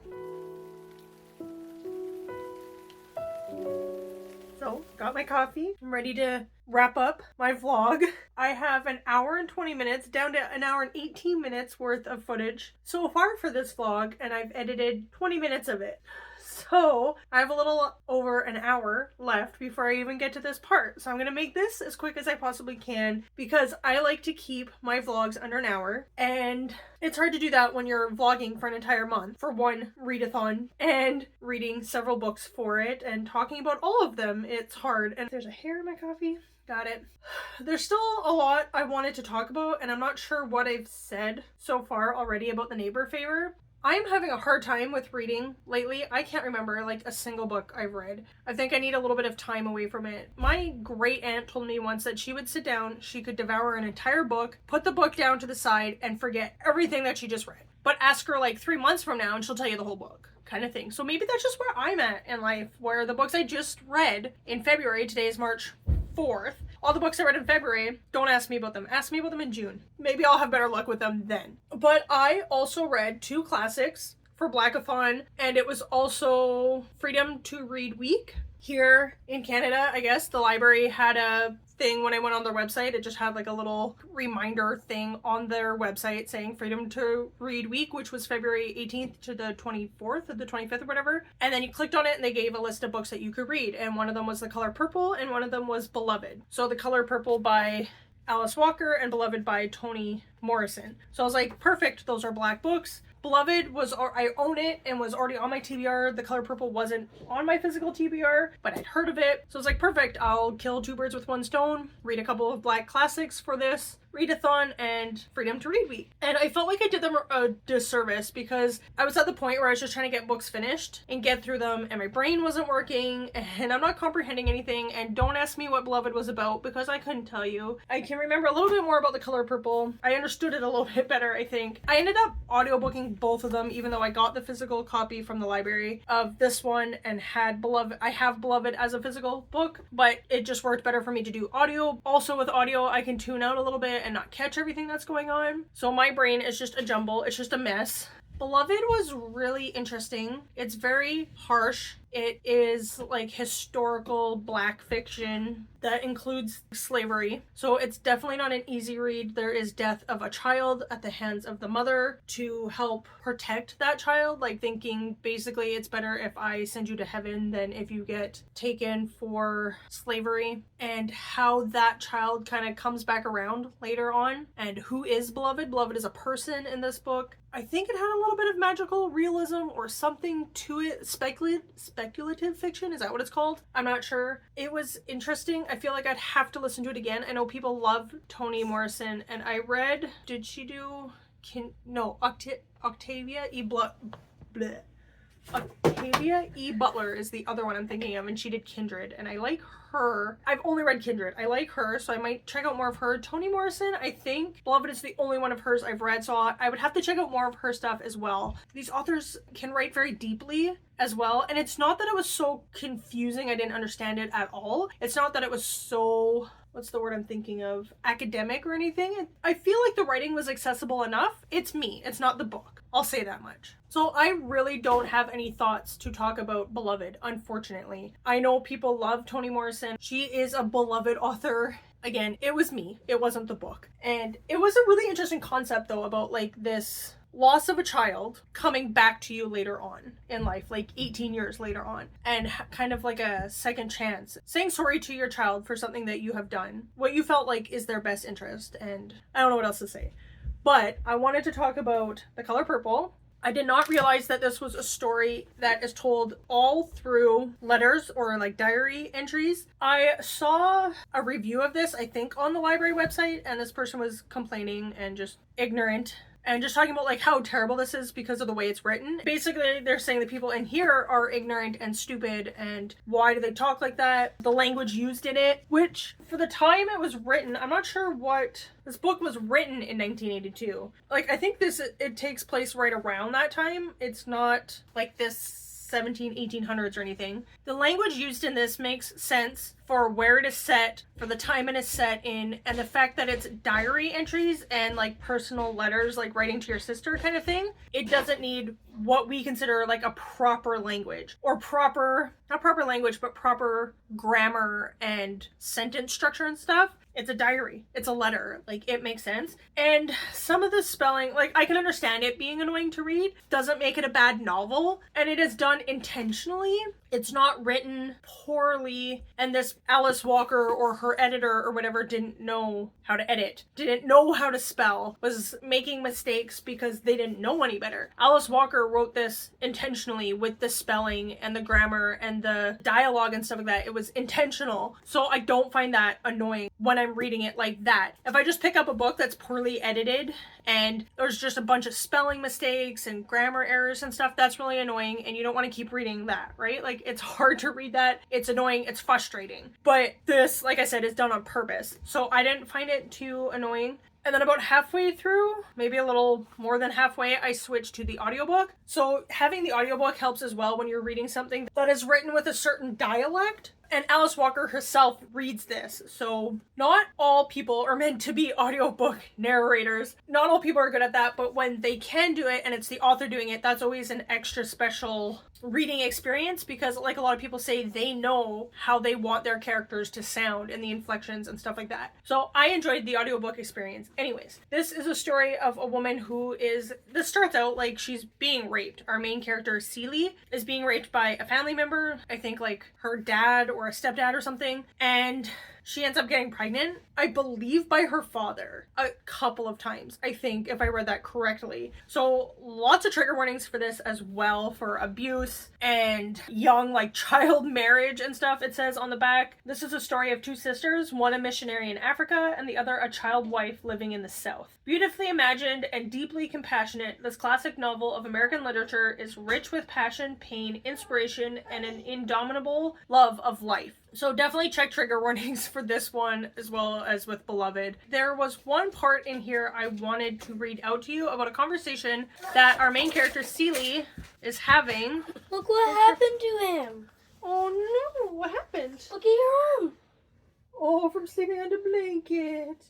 So, got my coffee. I'm ready to wrap up my vlog. I have an hour and 20 minutes down to an hour and 18 minutes worth of footage so far for this vlog, and I've edited 20 minutes of it. So I have a little over an hour left before I even get to this part. So I'm going to make this as quick as I possibly can because I like to keep my vlogs under an hour. And it's hard to do that when you're vlogging for an entire month for one readathon and reading several books for it and talking about all of them. It's hard. And there's a hair in my coffee. Got it. There's still a lot I wanted to talk about, and I'm not sure what I've said so far already about The Neighbor Favor. I'm having a hard time with reading lately. I can't remember like a single book I've read. I think I need a little bit of time away from it. My great aunt told me once that she would sit down, she could devour an entire book, put the book down to the side, and forget everything that she just read. But ask her like 3 months from now and she'll tell you the whole book. Kind of thing. So maybe that's just where I'm at in life, where the books I just read in February, today is March 4th, all the books I read in February, don't ask me about them. Ask me about them in June. Maybe I'll have better luck with them then. But I also read 2 classics for Blackathon, and it was also Freedom to Read Week. Here in Canada, I guess, the library had a thing when I went on their website. It just had like a little reminder thing on their website saying Freedom to Read Week, which was February 18th to the 24th or the 25th or whatever. And then you clicked on it and they gave a list of books that you could read. And one of them was The Color Purple and one of them was Beloved. So The Color Purple by Alice Walker and Beloved by Toni Morrison. So I was like, perfect, those are Black books. Beloved was, I own it and was already on my TBR. The Color Purple wasn't on my physical TBR, but I'd heard of it. So I was like, perfect, I'll kill 2 birds with 1 stone, read a couple of Black classics for this readathon and Freedom to Read Week. And I felt like I did them a disservice because I was at the point where I was just trying to get books finished and get through them, and my brain wasn't working and I'm not comprehending anything. And don't ask me what Beloved was about because I couldn't tell you. I can remember a little bit more about The Color Purple. I understood it a little bit better, I think. I ended up audiobooking both of them, even though I got the physical copy from the library of this one and had Beloved. I have Beloved as a physical book, but it just worked better for me to do audio. Also with audio, I can tune out a little bit and not catch everything that's going on. So my brain is just a jumble. It's just a mess. Beloved was really interesting. It's very harsh. It is like historical Black fiction that includes slavery. So it's definitely not an easy read. There is death of a child at the hands of the mother to help protect that child, like thinking basically it's better if I send you to heaven than if you get taken for slavery, and how that child kind of comes back around later on. And who is Beloved? Beloved is a person in this book. I think it had a little bit of magical realism or something to it. Speculative fiction, is that what it's called? I'm not sure. It was interesting. I feel like I'd have to listen to it again. I know people love Toni Morrison, and I read, did she do Octavia E. Butler is the other one I'm thinking of, and she did Kindred, and I like her. I've only read Kindred. I like her, so I might check out more of her. Toni Morrison, I think Beloved is the only one of hers I've read, so I would have to check out more of her stuff as well. These authors can write very deeply as well, and it's not that it was so confusing I didn't understand it at all. It's not that it was so, what's the word I'm thinking of, academic or anything. I feel like the writing was accessible enough. It's me, it's not the book. I'll say that much. So I really don't have any thoughts to talk about Beloved, unfortunately. I know people love Toni Morrison. She is a beloved author. Again, it was me. It wasn't the book. And it was a really interesting concept though about like this loss of a child coming back to you later on in life, like 18 years later on, and kind of like a second chance, saying sorry to your child for something that you have done, what you felt like is their best interest. And I don't know what else to say. But I wanted to talk about The Color Purple. I did not realize that this was a story that is told all through letters or like diary entries. I saw a review of this, I think, on the library website, and this person was complaining and just ignorant and just talking about like how terrible this is because of the way it's written. Basically, they're saying the people in here are ignorant and stupid, and why do they talk like that? The language used in it, which for the time it was written, I'm not sure what... This book was written in 1982. Like, I think it takes place right around that time. It's not like this 1800s or anything. The language used in this makes sense for where it is set, for the time it is set in, and the fact that it's diary entries and like personal letters, like writing to your sister kind of thing. It doesn't need what we consider like a proper language, or not proper language, but proper grammar and sentence structure and stuff. It's a diary. It's a letter. Like, it makes sense. And some of the spelling, like, I can understand it being annoying to read. Doesn't make it a bad novel. And it is done intentionally. It's not written poorly. And this Alice Walker or her editor or whatever didn't know how to edit. Didn't know how to spell. Was making mistakes because they didn't know any better. Alice Walker wrote this intentionally with the spelling and the grammar and the dialogue and stuff like that. It was intentional. So I don't find that annoying when I'm reading it like that. If I just pick up a book that's poorly edited and there's just a bunch of spelling mistakes and grammar errors and stuff, that's really annoying, and you don't want to keep reading that, right? Like, it's hard to read that. It's annoying. It's frustrating. But this, like I said, is done on purpose. So I didn't find it too annoying. And then about halfway through, maybe a little more than halfway, I switched to the audiobook. So having the audiobook helps as well when you're reading something that is written with a certain dialect. And Alice Walker herself reads this. So not all people are meant to be audiobook narrators. Not all people are good at that, but when they can do it and it's the author doing it, that's always an extra special reading experience, because like a lot of people say, they know how they want their characters to sound and the inflections and stuff like that. So I enjoyed the audiobook experience. Anyways, this is a story of a woman who this starts out like she's being raped. Our main character, Celie, is being raped by a family member. I think like her dad or a stepdad or something. And she ends up getting pregnant, I believe, by her father a couple of times, I think, if I read that correctly. So lots of trigger warnings for this as well, for abuse and young, like, child marriage and stuff, it says on the back. This is a story of two sisters, one a missionary in Africa and the other a child wife living in the South. Beautifully imagined and deeply compassionate, this classic novel of American literature is rich with passion, pain, inspiration, and an indomitable love of life. So definitely check trigger warnings for this one, as well as with Beloved. There was one part in here I wanted to read out to you about a conversation that our main character, Celie, is having. Look what happened to him. Oh no, what happened? Look at your arm. Oh, from sleeping under blanket.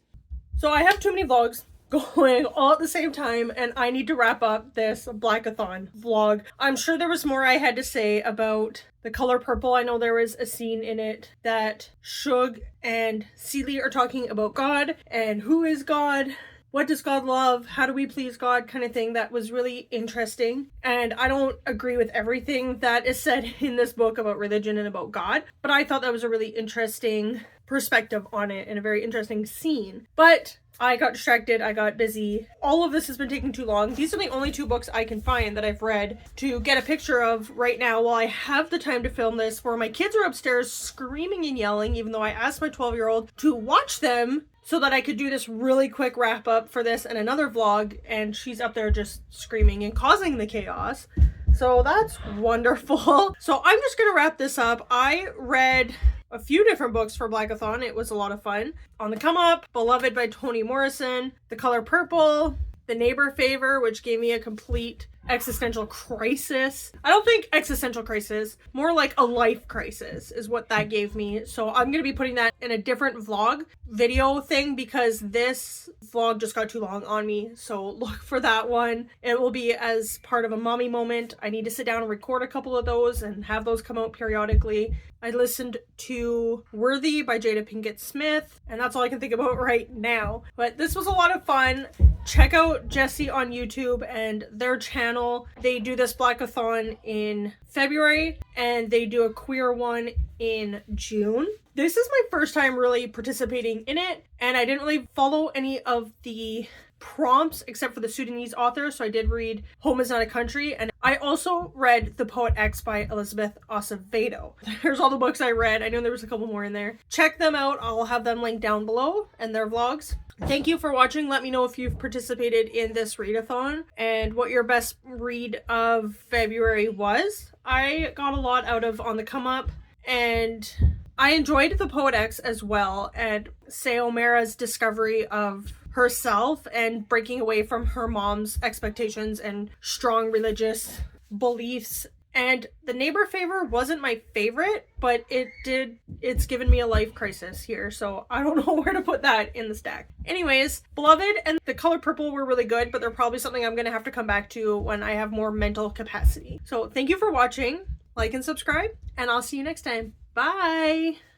So I have too many vlogs going all at the same time, and I need to wrap up this Blackathon vlog. I'm sure there was more I had to say about The Color Purple. I know there was a scene in it that Shug and Celie are talking about God and who is God, what does God love, how do we please God, kind of thing. That was really interesting. And I don't agree with everything that is said in this book about religion and about God, but I thought that was a really interesting perspective on it and a very interesting scene. But I got distracted, I got busy. All of this has been taking too long. These are the only two books I can find that I've read to get a picture of right now while I have the time to film this, where my kids are upstairs screaming and yelling, even though I asked my 12-year-old to watch them so that I could do this really quick wrap up for this and another vlog, and she's up there just screaming and causing the chaos. So that's wonderful. So I'm just gonna wrap this up. I read a few different books for Blackathon. It was a lot of fun. On the come up, Beloved by Toni Morrison, The Color Purple, The Neighbor Favor, which gave me a complete existential crisis. I don't think existential crisis, more like a life crisis is what that gave me. So I'm going to be putting that in a different vlog video thing because this vlog just got too long on me. So look for that one. It will be as part of a mommy moment. I need to sit down and record a couple of those and have those come out periodically. I listened to Worthy by Jada Pinkett Smith, and that's all I can think about right now. But this was a lot of fun. Check out Jessie on YouTube and their channel. They do this Blackathon in February, and they do a queer one in June. This is my first time really participating in it, and I didn't really follow any of the prompts except for the Sudanese author, so I did read Home is Not a Country, and I also read The Poet X by Elizabeth Acevedo. There's all the books I read. I know there was a couple more in there. Check them out. I'll have them linked down below and their vlogs. Thank you for watching. Let me know if you've participated in this readathon and what your best read of February was. I got a lot out of On the Come Up, and I enjoyed The Poet X as well, and Sayomara's discovery of herself and breaking away from her mom's expectations and strong religious beliefs. And The Neighbor Favor wasn't my favorite, but it's given me a life crisis here, so I don't know where to put that in the stack. Anyways, Beloved and The Color Purple were really good, but they're probably something I'm gonna have to come back to when I have more mental capacity. So thank you for watching, like and subscribe, and I'll see you next time. Bye!